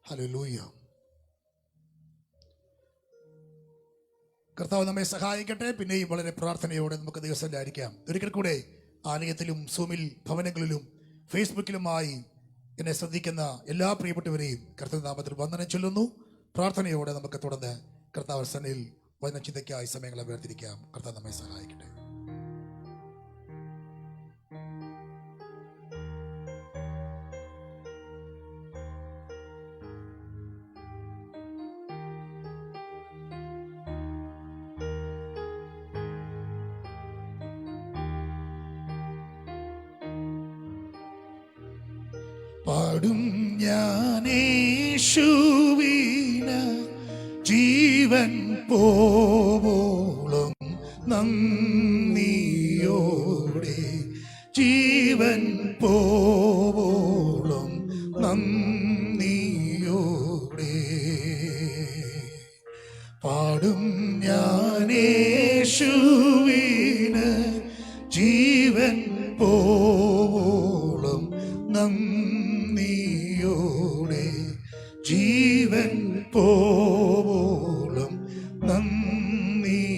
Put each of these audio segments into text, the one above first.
Hallelujah. കർത്താവ് നമ്മെ സഹായിക്കട്ടെ. പിന്നെയും വളരെ പ്രാർത്ഥനയോടെ നമുക്ക് ദിവസത്തിലായിരിക്കാം. ഒരിക്കൽ കൂടെ ആലയത്തിലും സൂമിൽ ഭവനങ്ങളിലും ഫേസ്ബുക്കിലുമായി എന്നെ ശ്രദ്ധിക്കുന്ന എല്ലാ പ്രിയപ്പെട്ടവരെയും കർത്താവ് നാമത്തിൽ വന്ദനം ചൊല്ലുന്നു. പ്രാർത്ഥനയോടെ നമുക്ക് തുടർന്ന് കർത്താവ് സന്നിധിയിൽ വചനചിന്തയ്ക്കായി സമയങ്ങളെ വേർതിരിക്കാം. കർത്താവ് നമ്മെ സഹായിക്കട്ടെ. പാടും ഞാൻ യേശുവിന് ജീവൻ പോവോളം നന്ദിയോടെ, ജീവൻ പോവോളം നന്ദിയോടെ. പാടും ഞാൻ യേശുവിന് ജീവൻ പോവോളം നന്ദിയോടെ, ജീവൻ പോവോളം നന്ദിയോടെ.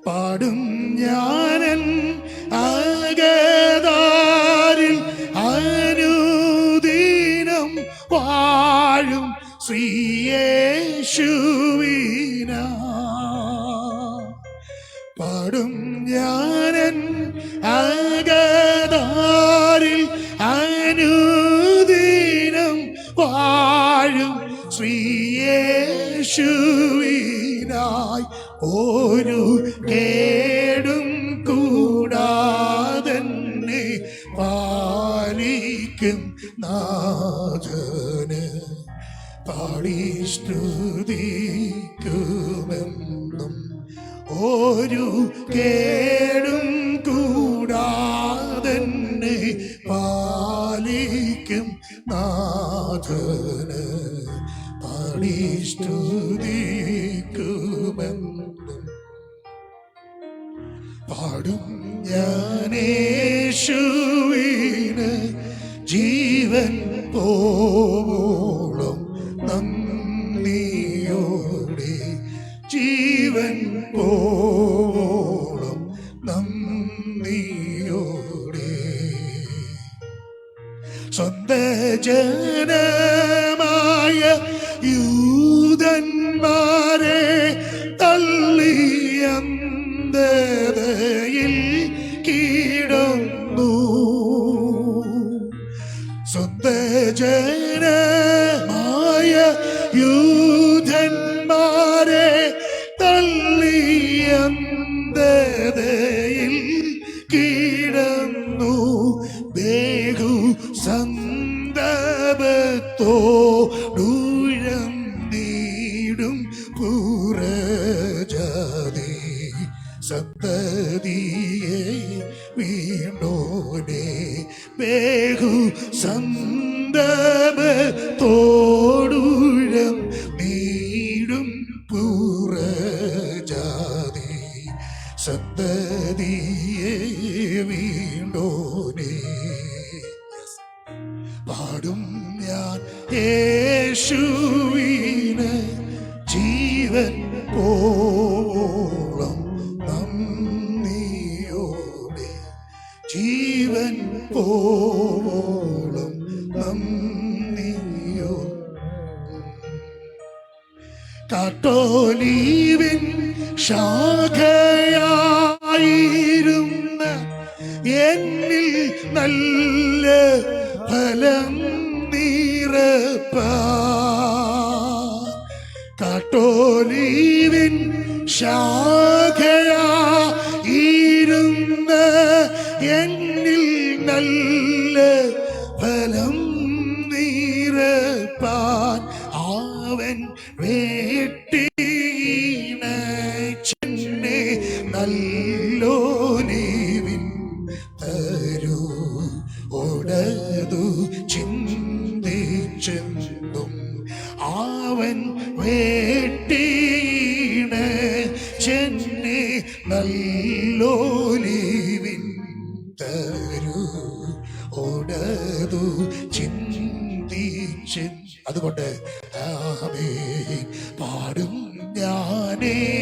പാടും ഞാനൻ അകതാരിൽ അനുദിനം വാഴും ശ്രീയേശുവിനാ. പാടും ഞാനൻ അകതാരിൽ അനുദിനം വാഴും ശ്രീയേശുവിനായി. ഒരു കേടും കൂടാതെന്നെ പാലിക്കും നാഥന് പാടി സ്തുതിക്കുമെന്നും. ഒരു കേടും കൂടാതെന്നെ പാലിക്കും നാഥന് പാടി സ്തുതിക്കുമെന്നും. പാടും ഞാൻ യേശുവിന് ജീവൻ പോവോളം നന്ദിയോടെ, ജീവൻ പോവോളം നന്ദിയോടെ. സ്വന്ത ജനമായ യൂദന്മാരെ തള്ളിയന്തതയിൽ കീടുന്നു. സ്വന്ത ജനമായ യൂദന്മാരെ തള്ളിയന്തതയിൽ കീടുന്നു. ബേഹു സന്തപത്തോടുഴം നീടും പുറജാതി സന്തതിയെ വീണോനെ. ബേഹു സന്തപത്തോടുഴം നീടും പുറജാതി സന്തതിയെ വീണോനെ. പാടും ഞാൻ യേശുവിന് ജീവൻ പോവോളം നന്ദിയോടെ, ജീവൻ പോവോളം നന്ദിയോടെ. കാട്ടോലീവിൻ ശാഖയായിരുന്ന എന്നിൽ നല്ല ഫലം നീറപ്പാൻ. കാട്ടോലീവിൻ ശാഖയായിരുന്ന എന്നിൽ നല്ല ഫലം നീറപ്പാൻ അവൻ വെട്ടിയിണച്ചെന്നെ നല്ലോലീവിൻ തരൂ ഒടതു ചിന്തിച്ചെന്നും. അവൻ വെട്ടിയിണച്ചെന്നെ നല്ലോലീവിൻ തരൂ ഒടതു അതുകൊണ്ട് ആമേൻ പാടും ഞാനേശുവിന്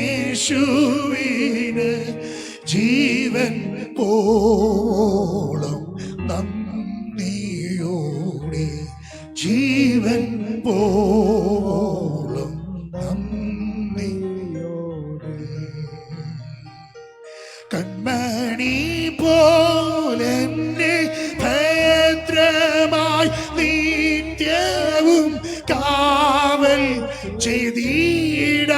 ജീവൻ പോളം നന്ദിയോടെ, ജീവൻ പോളം നന്ദിയോടെ. കൺമണി പോലെന്നെ ഭദ്രമായി നിത്യവും കാവൽ ചെയ്തിടാമെന്നും.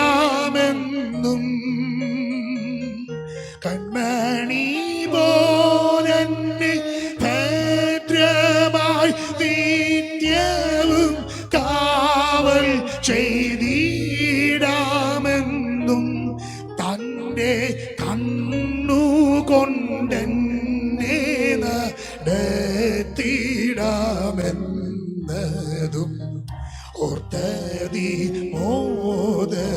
കൺമണി പോലെന്നെ ഭദ്രമായി നിത്യവും കാവൽ ചെയ്തിടാമെന്നും. തൻ്റെ കണ്ണുകൊണ്ടെന്നെ നടത്തിടാമെന്നതും ഓർത്തതി മോദമോടെ.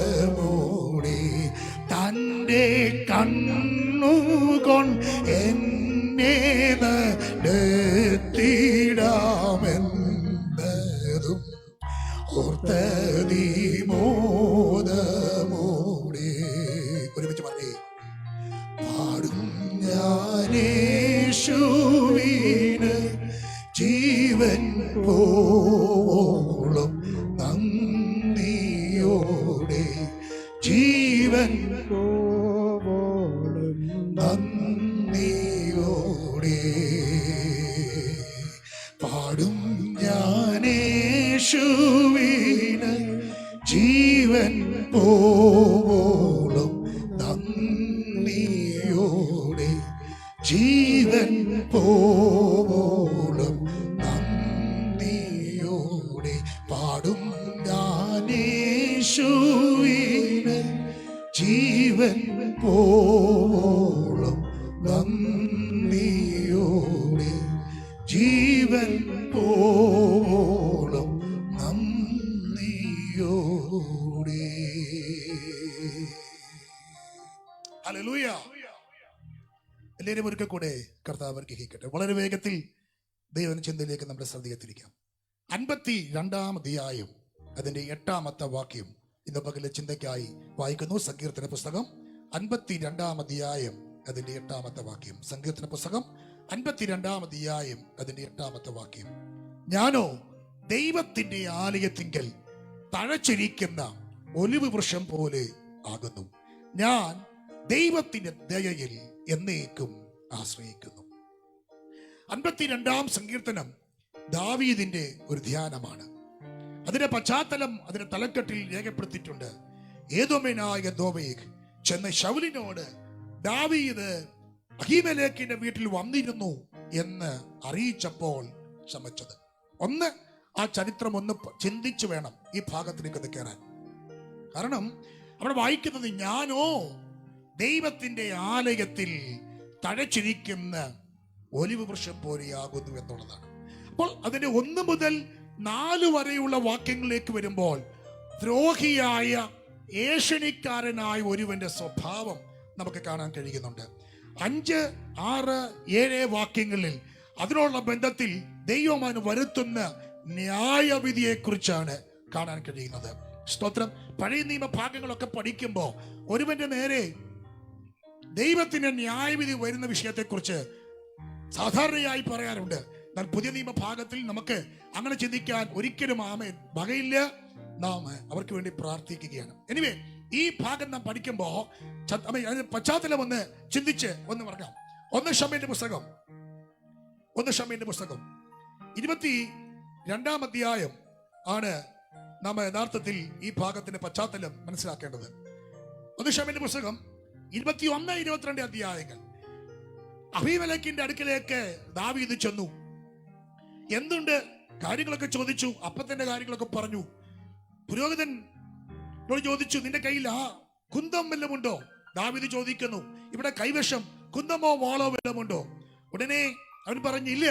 തൻ്റെ കണ്ണുകൊണ്ട് എന്നെ നടത്തിടാമെന്നതും ഓർത്തതി മോദമോടെ. ഒരുമിച്ച് പറഞ്ഞേ, പാടും ഞാനേശുവിന് ജീവൻ പോളം നന്ദിയോടെ, ജീവൻ പോളം നന്ദിയോടെ. പാടും ഞാനേശുവിന് ജീവൻ പോളം നന്ദിയോടെ, ജീവൻ പോളം നന്ദിയോടെ. പാടും ഞാനേശുവിന് ജീവൻ പോളം നന്ദിയോടെ, ജീവൻ പോളം നന്ദിയോടെ. ഹല്ലേലൂയ. എല്ലാവരും ഒരിക്കൽ കൂടെ കർത്താവ് അനുഗ്രഹിക്കട്ടെ. വളരെ വേഗത്തിൽ ദൈവചിന്തയിലേക്ക് നമ്മുടെ ശ്രദ്ധയെത്തിരിക്കാം. 52-ാം അധ്യായം അതിന്റെ 8-ാമത്തെ വാക്യം ഇന്ന് പകലെ ചിന്തയ്ക്കായി വായിക്കുന്നു. സങ്കീർത്തന പുസ്തകം 52-ാം അധ്യായം അതിന്റെ 8-ാമത്തെ വാക്യം. സങ്കീർത്തന പുസ്തകം 52-ാം അധ്യായം അതിന്റെ 8-ാമത്തെ വാക്യം. ഞാനോ ദൈവത്തിന്റെ ആലയത്തിങ്കൽ തഴച്ചിരിക്കുന്ന ഒലിവ് വൃക്ഷം പോലെ ആകുന്നു. ഞാൻ ദൈവത്തിന്റെ ദയയിൽ എന്നേക്കും ആശ്രയിക്കുന്നു. 52-ാം സങ്കീർത്തനം ദാവീദിന്റെ ഒരു ധ്യാനമാണ്. അതിന്റെ പശ്ചാത്തലം അതിന്റെ തലക്കെട്ടിൽ രേഖപ്പെടുത്തിയിട്ടുണ്ട്. ഏദോമ്യനായ ദോവീഗ് ചെന്ന് ശൗലിനോട് ദാവീദ് അഹീമേലെക്കിന്റെ വീട്ടിൽ വന്നിരുന്നു എന്ന് അറിയിച്ചപ്പോൾ ചമച്ചത്. ഒന്ന് ആ ചരിത്രം ഒന്ന് ചിന്തിച്ചു വേണം ഈ ഭാഗത്തിലേക്ക് കയറാൻ. കാരണം അവിടെ വായിക്കുന്നത് ഞാനോ ദൈവത്തിന്റെ ആലയത്തിൽ തഴച്ചിരിക്കുന്ന ഒലിവ് വൃക്ഷം പോലെയാകുന്നു എന്നുള്ളതാണ്. അപ്പോൾ അതിന്റെ 1 മുതൽ 4 വരെയുള്ള വാക്യങ്ങളിലേക്ക് വരുമ്പോൾ ദ്രോഹിയായ ഏഷണിക്കാരനായ ഒരുവന്റെ സ്വഭാവം നമുക്ക് കാണാൻ കഴിയുന്നുണ്ട്. 5, 6, 7 വാക്യങ്ങളിൽ അതിനുള്ള ബന്ധത്തിൽ ദൈവം അവന് വരുത്തുന്ന ന്യായവിധിയെ കുറിച്ചാണ് കാണാൻ കഴിയുന്നത്. സ്തോത്രം. പഴയ നിയമ ഭാഗങ്ങളൊക്കെ പഠിക്കുമ്പോൾ ഒരുവന്റെ നേരെ ദൈവത്തിന്റെ ന്യായവിധി വരുന്ന വിഷയത്തെക്കുറിച്ച് സാധാരണയായി പറയാറുണ്ട്. എന്നാൽ പുതിയ നിയമ ഭാഗത്തിൽ നമുക്ക് അങ്ങനെ ചിന്തിക്കാൻ ഒരിക്കലും വകയില്ല. നാം അവർക്ക് വേണ്ടി പ്രാർത്ഥിക്കുകയാണ്. എനിവേ, ഈ ഭാഗം നാം പഠിക്കുമ്പോ പശ്ചാത്തലം ഒന്ന് ചിന്തിച്ച് ഒന്ന് പറയാം. 1 ശമൂവേലിന്റെ പുസ്തകം 22-ാം അധ്യായം ആണ് നാം യഥാർത്ഥത്തിൽ ഈ ഭാഗത്തിന്റെ പശ്ചാത്തലം മനസ്സിലാക്കേണ്ടത്. 1 ശമൂവേലിന്റെ പുസ്തകം 21, 22 അധ്യായങ്ങൾ. അബീമേലെക്കിന്റെ അടുക്കലേക്ക് ദാവീദ് ചെന്നു. എന്തുണ്ട് കാര്യങ്ങളൊക്കെ ചോദിച്ചു. അപ്പത്തിന്റെ കാര്യങ്ങളൊക്കെ പറഞ്ഞു. പുരോഹിതനോട് ചോദിച്ചു, നിന്റെ കയ്യിൽ കുന്തം വല്ലതുമുണ്ടോ? ദാവീദ് ചോദിക്കുന്നു, ഇവിടെ കൈവശം കുന്തമോ വാളോ വല്ലതുമുണ്ടോ? ഉടനെ അവൻ പറഞ്ഞില്ല,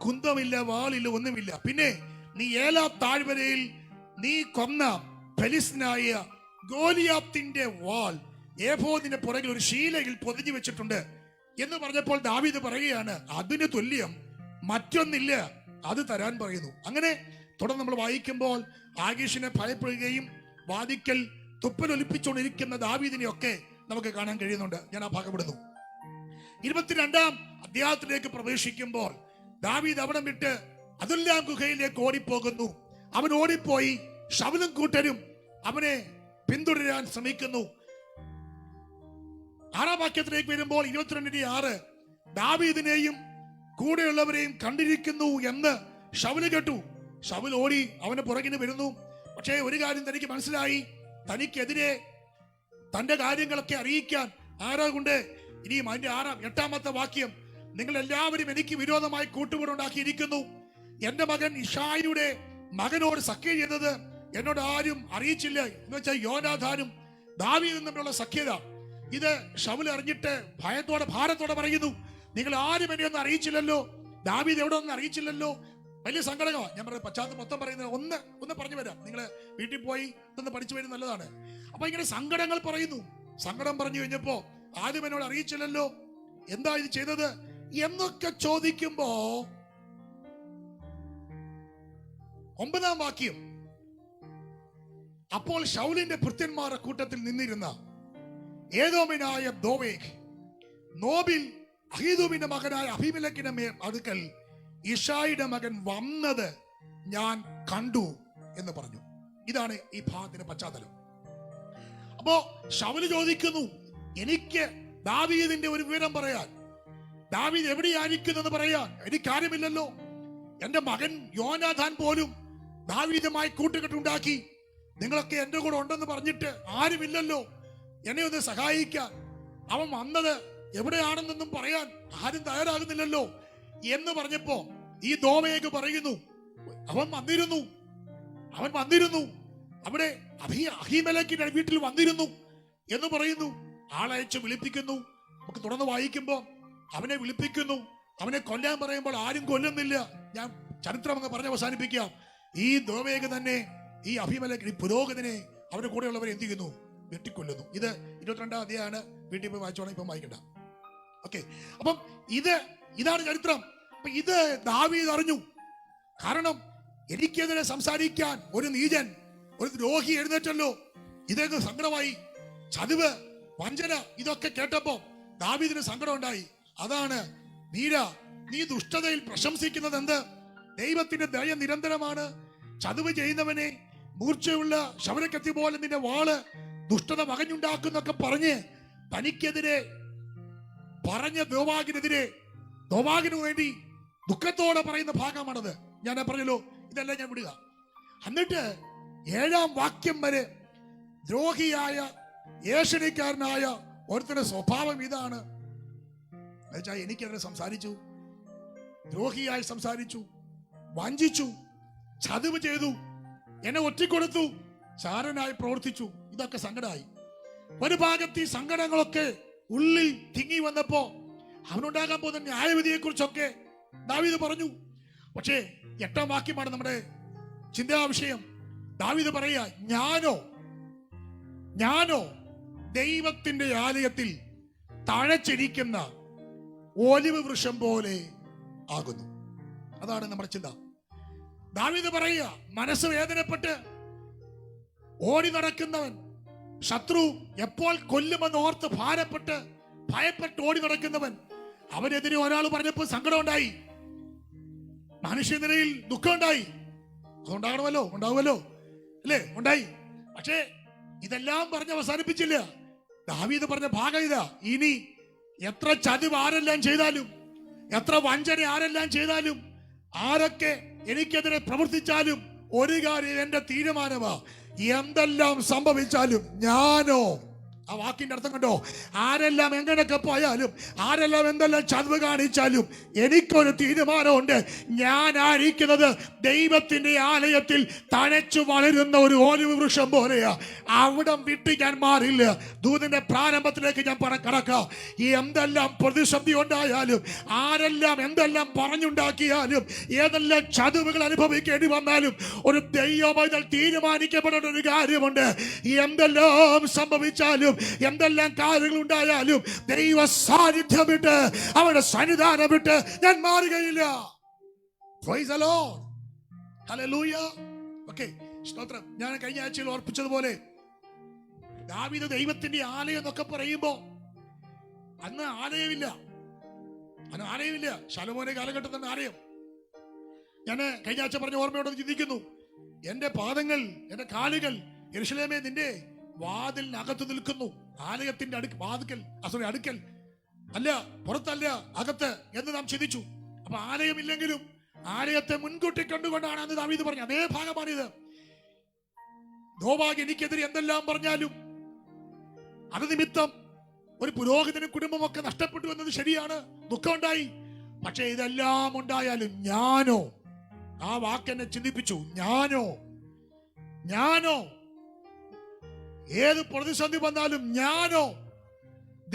കുന്തമില്ല, വാളില്ല, ഒന്നുമില്ല. പിന്നെ നീ ഏലാ താഴ്വരയിൽ നീ കൊന്ന ഫെലിസ്തീനായ ഗോലിയാത്തിന്റെ വാൾ ഏഫോദിന്റെ പുറകിൽ ഒരു ശീലയിൽ പൊതിഞ്ഞു വെച്ചിട്ടുണ്ട് എന്ന് പറഞ്ഞപ്പോൾ ദാവീദ് പറയുകയാണ്, അതിന് തുല്യം മറ്റൊന്നില്ല, അത് തരാൻ പറയുന്നു. അങ്ങനെ തുടർന്ന് നമ്മൾ വായിക്കുമ്പോൾ ആകീഷിനെ ഭയപ്പെടുകയും വാതിക്കൽ തുപ്പലൊലിപ്പിച്ചുകൊണ്ടിരിക്കുന്ന ദാവീദിനെയൊക്കെ നമുക്ക് കാണാൻ കഴിയുന്നുണ്ട്. ഞാൻ ആ ഭാഗം വിടുന്നു. 22-ാം അധ്യായത്തിലേക്ക് പ്രവേശിക്കുമ്പോൾ ദാവീദ് അവിടം വിട്ട് അദുല്ലാം ഗുഹയിലേക്ക് ഓടിപ്പോകുന്നു. അവൻ ഓടിപ്പോയി ശൗലും കൂട്ടരും അവനെ പിന്തുടരാൻ ശ്രമിക്കുന്നു. 6-ാം വാക്യത്തിലേക്ക് വരുമ്പോൾ 22-6 ദാവീദിനെയും കൂടെയുള്ളവരെയും കണ്ടിരിക്കുന്നു എന്ന് ശൗല് കേട്ടു. ശൗൽ ഓടി അവന് പുറകിന് വരുന്നു. പക്ഷേ ഒരു കാര്യം തനിക്ക് മനസ്സിലായി, തനിക്കെതിരെ തന്റെ കാര്യങ്ങളൊക്കെ അറിയിക്കാൻ ആരാ കൊണ്ട് ഇനിയും. അതിന്റെ 8-ാമത്തെ വാക്യം, നിങ്ങൾ എല്ലാവരും എനിക്ക് വിരോധമായി കൂട്ടുകൂടുണ്ടാക്കിയിരിക്കുന്നു. എന്റെ മകൻ ഇഷായിയുടെ മകനോട് സഖ്യം ചെയ്തത് എന്നോട് ആരും അറിയിച്ചില്ല എന്ന് വെച്ചാൽ യോനാഥാനും ദാവീദും തമ്മിലുള്ള സഖ്യത. ഇത് ശൗൽ അറിഞ്ഞിട്ട് ഭയത്തോടെ ഭാരത്തോടെ പറയുന്നു, നിങ്ങൾ ആരും എന്നെ ഒന്നും അറിയിച്ചില്ലല്ലോ, ദാവീദ് എവിടെ ഒന്നും അറിയിച്ചില്ലല്ലോ. വലിയ സങ്കടമാണ്. ഞാൻ പറഞ്ഞ പശ്ചാത്തലം മൊത്തം പറയുന്നത് ഒന്ന് പറഞ്ഞു വരാം. നിങ്ങൾ വീട്ടിൽ പോയി ഇതൊന്ന് പഠിച്ചു വരുന്നത് നല്ലതാണ്. അപ്പൊ ഇങ്ങനെ സങ്കടങ്ങൾ പറയുന്നു. സങ്കടം പറഞ്ഞു കഴിഞ്ഞപ്പോ ആദ്യം എന്നോട് അറിയിച്ചില്ലല്ലോ, എന്താ ഇത് ചെയ്തത് എന്നൊക്കെ ചോദിക്കുമ്പോ 9-ാം വാക്യം, അപ്പോൾ ശൗലിന്റെ ഭൃത്യന്മാരുടെ കൂട്ടത്തിൽ നിന്നിരുന്ന ഏദോമിനായ ദോവേഗ് നോബിൽ അഹീദൂബിന്റെ മകനായ അബീമേലെക്കിന്റെ അടുക്കൽ ഇഷായിയുടെ മകൻ വന്നത് ഞാൻ കണ്ടു എന്ന് പറഞ്ഞു. ഇതാണ് ഈ ഭാഗത്തിന്റെ പശ്ചാത്തലം. അപ്പോ ശൗല് ചോദിക്കുന്നു, എനിക്ക് ദാവീദിന്റെ ഒരു വിവരം പറയാൻ, ദാവീദ് എവിടെയായിരിക്കുന്നെന്ന് പറയാൻ എനിക്കാരുമില്ലല്ലോ. എന്റെ മകൻ യോനാഥാൻ പോലും ദാവീദുമായി കൂട്ടുകെട്ടുണ്ടാക്കി, നിങ്ങളൊക്കെ എന്റെ കൂടെ ഉണ്ടെന്ന് പറഞ്ഞിട്ട് ആരുമില്ലല്ലോ എന്നെ ഒന്ന് സഹായിക്കാൻ. അവൻ വന്നത് എവിടെയാണെന്നൊന്നും പറയാൻ ആരും തയ്യാറാകുന്നില്ലല്ലോ എന്ന് പറഞ്ഞപ്പോ ഈ ദോവേഗ് പറയുന്നു, അവൻ വന്നിരുന്നു അവിടെ അഹീമേലെക്കിന്റെ വീട്ടിൽ വന്നിരുന്നു എന്ന് പറയുന്നു. ആളയച്ച് വിളിപ്പിക്കുന്നു. നമുക്ക് തുടർന്ന് വായിക്കുമ്പോ അവനെ വിളിപ്പിക്കുന്നു. അവനെ കൊല്ലാൻ പറയുമ്പോൾ ആരും കൊല്ലുന്നില്ല. ഞാൻ ചരിത്രം അങ്ങ് പറഞ്ഞ് അവസാനിപ്പിക്കാം. ഈ ദോവേഗ് തന്നെ ഈ അബീമേലെക്ക് പുരോഹിതനെ അവരുടെ കൂടെയുള്ളവരെ എന്ത് ചെയ്യുന്നു, വെട്ടിക്കൊല്ലുന്നു. ഇത് 22-ാം അധ്യായമാണ്. വീട്ടിൽ പോയി വായിച്ചോളാം, ഇപ്പം വായിക്കണ്ട. ഓക്കെ, അപ്പം ഇതാണ് ചരിത്രം. അപ്പൊ ഇത് ദാവീദ് അറിഞ്ഞു. കാരണം എനിക്കെതിരെ സംസാരിക്കാൻ ഒരു നീചൻ, ഒരു ദ്രോഹി എഴുന്നേറ്റല്ലോ. ഇതൊക്കെ സങ്കടമായി. ചതിവ്, വഞ്ചന, ഇതൊക്കെ കേട്ടപ്പോ ദാവീദിന് സങ്കടം ഉണ്ടായി. അതാണ്, നീ ദുഷ്ടതയിൽ പ്രശംസിക്കുന്നത് എന്ത്? ദൈവത്തിന്റെ ദയ നിരന്തരമാണ്. ചതിവ് ചെയ്യുന്നവനെ മൂർച്ചയുള്ള ശവരക്കത്തി പോലെ നിന്റെ വാള് ദുഷ്ടത മകഞ്ഞുണ്ടാക്കുന്നൊക്കെ പറഞ്ഞ് തനിക്കെതിരെ പറഞ്ഞ ദോവാഗിനു വേണ്ടി ദുഃഖത്തോടെ പറയുന്ന ഭാഗമാണത്. ഞാൻ പറഞ്ഞല്ലോ, ഇതെല്ലാം ഞാൻ വിടുക. എന്നിട്ട് 7-ാം വാക്യം വരെ ദ്രോഹിയായ ഏഷണിക്കാരനായ ഒരുത്തരുടെ സ്വഭാവം ഇതാണ്. എന്നുവെച്ചാൽ എനിക്കെതിരെ സംസാരിച്ചു, ദ്രോഹിയായി സംസാരിച്ചു, വഞ്ചിച്ചു, ചതിവ് ചെയ്തു, എന്നെ ഒറ്റിക്കൊടുത്തു, ചാരനായി പ്രവർത്തിച്ചു. ഇതൊക്കെ സങ്കടമായി. ഒരു ഭാഗത്ത് ഈ സങ്കടങ്ങളൊക്കെ ഉള്ളിൽ തിങ്ങി വന്നപ്പോ അവനുണ്ടാകാൻ പോകുന്ന ന്യായവിധിയെ കുറിച്ചൊക്കെ ദാവീദ് പറഞ്ഞു. പക്ഷേ 8-ാം വാക്യമാണ് നമ്മുടെ ചിന്താ വിഷയം. ദാവീദ് പറയാ, ഞാനോ ദൈവത്തിന്റെ ആലയത്തിൽ തഴച്ചിരിക്കുന്ന ഒലിവ് വൃക്ഷം പോലെ ആകുന്നു. അതാണ് നമ്മുടെ ചിന്ത. ദാവീദ് പറയുക, മനസ്സ് വേദനപ്പെട്ട് ഓടി നടക്കുന്നവൻ, ശത്രു എപ്പോൾ കൊല്ലുമെന്ന് ഓർത്ത് ഭയപ്പെട്ട് ഓടി നടക്കുന്നവൻ, അവനെതിരെ ഒരാൾ പറഞ്ഞപ്പോൾ സങ്കടം ഉണ്ടായി, മനുഷ്യനിലയിൽ ദുഃഖം ഉണ്ടായി. ഉണ്ടാവുമല്ലോ അല്ലേ? ഉണ്ടായി. പക്ഷേ ഇതെല്ലാം പറഞ്ഞ് അവസാനിപ്പിച്ചില്ല. ദാവീദ് പറഞ്ഞ ഭാഗം ഇതാ, ഇനി എത്ര ചതിവ് ആരെല്ലാം ചെയ്താലും, എത്ര വഞ്ചന ആരെല്ലാം ചെയ്താലും, ആരൊക്കെ എനിക്കെതിരെ പ്രവർത്തിച്ചാലും, ഒരു കാര്യം എന്റെ തീരുമാനമാ, എന്തെല്ലാം സംഭവിച്ചാലും ഞാനോ, ആ വാക്കിന്റെ അർത്ഥം കണ്ടോ, ആരെല്ലാം എങ്ങനെയൊക്കെ പോയാലും, ആരെല്ലാം എന്തെല്ലാം ചതിവ് കാണിച്ചാലും എനിക്കൊരു തീരുമാനമുണ്ട്. ഞാൻ ആയിരിക്കുന്നത് ദൈവത്തിന്റെ ആലയത്തിൽ തഴച്ചു വളരുന്ന ഒരു ഒലിവ് വൃക്ഷം പോലെയാ. അവിടം വിട്ട് ഞാൻ മാറില്ല. ദൂതിന്റെ പ്രാരംഭത്തിലേക്ക് ഞാൻ കടക്കാം. ഈ എന്തെല്ലാം പ്രതിസന്ധി ഉണ്ടായാലും, ആരെല്ലാം എന്തെല്ലാം പറഞ്ഞുണ്ടാക്കിയാലും, ഏതെല്ലാം ചതിവുകൾ അനുഭവിക്കേണ്ടി വന്നാലും, ഒരു ദൈവം തീരുമാനിക്കപ്പെടുന്ന ഒരു കാര്യമുണ്ട്. എന്തെല്ലാം സംഭവിച്ചാലും, എന്തെല്ലാം കാര്യങ്ങൾ ഉണ്ടായാലും, ദൈവ സാന്നിധ്യം വിട്ട്, അവരുടെ സന്നിധാനം വിട്ട് ഞാൻ മാറുകയില്ല. Praise the Lord. Hallelujah. Okay, സ്തോത്രം. ഞാൻ കഴിഞ്ഞ ആഴ്ചയിൽ ഓർപ്പിച്ചതുപോലെ ദാവീദ് ദൈവത്തിന്റെ ആലയം എന്നൊക്കെ പറയുമ്പോ അന്ന് ആലയമില്ല. ശലോമോന്റെ കാലഘട്ടത്തിൽ തന്നെ ആലയം. ഞാൻ കഴിഞ്ഞ ആഴ്ച പറഞ്ഞ ഓർമ്മയോടെ ചിന്തിക്കുന്നു. എന്റെ പാദങ്ങൾ, എന്റെ കാലുകൾ യെരൂശലേമേ നിന്റെ വാതിലിനകത്ത് നിൽക്കുന്നു. ആലയത്തിന്റെ അടുക്കൽ അല്ല, പുറത്തല്ല, അകത്ത് എന്ന് നാം ചിന്തിച്ചു. അപ്പൊ ആലയമില്ലെങ്കിലും ആലയത്തെ മുൻകൂട്ടി കണ്ടുകൊണ്ടാണ് അന്ന് ദാവീദ് പറഞ്ഞത്. അതേ ഭാഗമാണിത്. ദോവാഗ് എനിക്കെതിരെ എന്തെല്ലാം പറഞ്ഞാലും അത് നിമിത്തം ഒരു പുരോഹിതനും കുടുംബമൊക്കെ നഷ്ടപ്പെട്ടു എന്നത് ശരിയാണ്, ദുഃഖമുണ്ടായി. പക്ഷെ ഇതെല്ലാം ഉണ്ടായാലും ഞാനോ, ആ വാക്കെന്നെ ചിന്തിപ്പിച്ചു, ഞാനോ ഏത് പ്രതിസന്ധി വന്നാലും ഞാനോ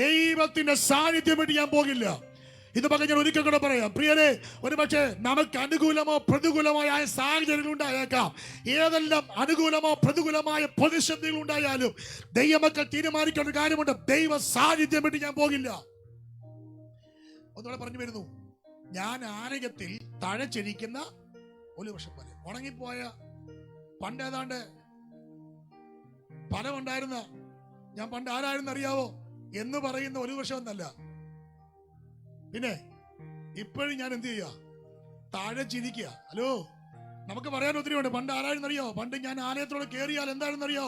ദൈവത്തിന്റെ സാന്നിധ്യം വിട്ട് ഞാൻ പോകില്ല. ഇത് പറഞ്ഞ ഞാൻ ഒരിക്കൽ കൂടെ പറയാം പ്രിയരെ, ഒരുപക്ഷെ നമുക്ക് അനുകൂലമോ പ്രതികൂലമായ സാഹചര്യങ്ങൾ ഉണ്ടായേക്കാം. ഏതെല്ലാം അനുകൂലമോ പ്രതികൂലമായ പ്രതിസന്ധികൾ ഉണ്ടായാലും ദൈവമക്കൾ തീരുമാനിക്കേണ്ട കാര്യമുണ്ട്, ദൈവ സാന്നിധ്യം വിട്ട് ഞാൻ പോകില്ല. ഒന്നുകൂടെ പറഞ്ഞു വരുന്നു, ഞാൻ ആലയത്തിൽ തഴച്ചിരിക്കുന്ന ഒരു വർഷം പോലെ ഉണങ്ങിപ്പോയ പണ്ട് ഏതാണ്ട് ഫലമുണ്ടായിരുന്ന, ഞാൻ പണ്ട് ആരായിരുന്നു അറിയാവോ എന്ന് പറയുന്ന ഒരു വർഷം എന്നല്ല. പിന്നെ ഇപ്പോഴും ഞാൻ എന്ത് ചെയ്യുക? താഴെ ചിരിക്കുക. ഹലോ, നമുക്ക് പറയാൻ ഒത്തിരി ഉണ്ട്. പണ്ട് ആരായിരുന്നറിയോ? പണ്ട് ഞാൻ ആലയത്തോടെ കയറിയാൽ എന്തായിരുന്നറിയോ?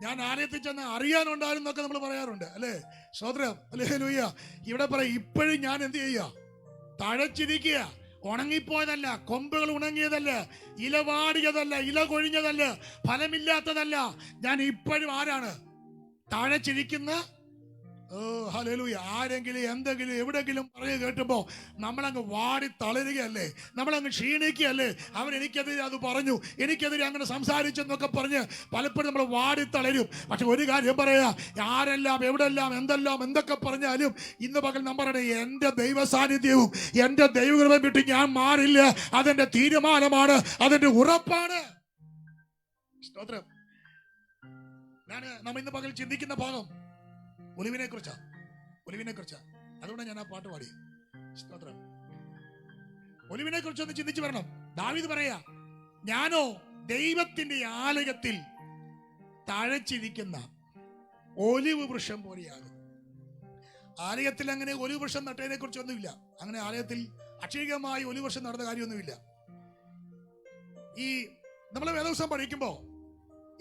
ഞാൻ ആലയത്തിൽ ചെന്ന് അറിയാനുണ്ടായിരുന്നൊക്കെ നമ്മൾ പറയാറുണ്ട്, അല്ലേ? സ്തോത്രം, ഹല്ലേലൂയ. ഇവിടെ പറയാം, ഇപ്പോഴും ഞാൻ എന്ത് ചെയ്യുക? തഴച്ചിരിക്കുക. ഉണങ്ങിപ്പോയതല്ല, കൊമ്പുകൾ ഉണങ്ങിയതല്ല, ഇല വാടിയതല്ല, ഇല കൊഴിഞ്ഞതല്ല, ഫലമില്ലാത്തതല്ല. ഞാൻ ഇപ്പോഴും ആരാണ്? തഴച്ചിരിക്കുന്ന. ഹല്ലേലൂയ. ആരെങ്കിലും എന്തെങ്കിലും എവിടെങ്കിലും പറയുക കേട്ടുമ്പോ നമ്മളങ്ങ് വാടി തളരുകയല്ലേ, നമ്മളങ്ങ് ക്ഷീണിക്കുകയല്ലേ. അവൻ എനിക്കെതിരെ അത് പറഞ്ഞു, എനിക്കെതിരെ അങ്ങനെ സംസാരിച്ചെന്നൊക്കെ പറഞ്ഞ് പലപ്പോഴും നമ്മൾ വാടി തളരും. പക്ഷെ ഒരു കാര്യം പറയാ, ആരെല്ലാം എവിടെല്ലാം എന്തൊക്കെ പറഞ്ഞാലും ഇന്ന് പകൽ നമ്മുടെ എന്റെ ദൈവ സാന്നിധ്യവും എന്റെ ദൈവകൃപയും വിട്ട് ഞാൻ മാറില്ല. അതെന്റെ തീരുമാനമാണ്, അതെന്റെ ഉറപ്പാണ്. സ്തോത്രം. നമ്മ ഇന്ന് പകൽ ചിന്തിക്കുന്ന ഭാഗം ഒലിവിനെ കുറിച്ചാ. അതുകൊണ്ട് ഞാൻ ആ പാട്ട് പാടി. സ്തോത്രം. ഒലിവിനെ കുറിച്ചൊന്ന് ചിന്തിച്ചു വരണം. ദാവീദ് പറയാ, ഞാനോ ദൈവത്തിന്റെ ആലയത്തിൽ തഴച്ചിരിക്കുന്ന ഒലിവ് വൃക്ഷം പോലെയാകും. ആലയത്തിൽ അങ്ങനെ ഒലിവ് വൃക്ഷം നട്ടതിനെ കുറിച്ചൊന്നുമില്ല. അങ്ങനെ ആലയത്തിൽ അക്ഷരികമായി ഒലിവ് വൃക്ഷം നടന്ന കാര്യമൊന്നുമില്ല. ഈ നമ്മളെ വേദപുസ്തകം പഠിക്കുമ്പോ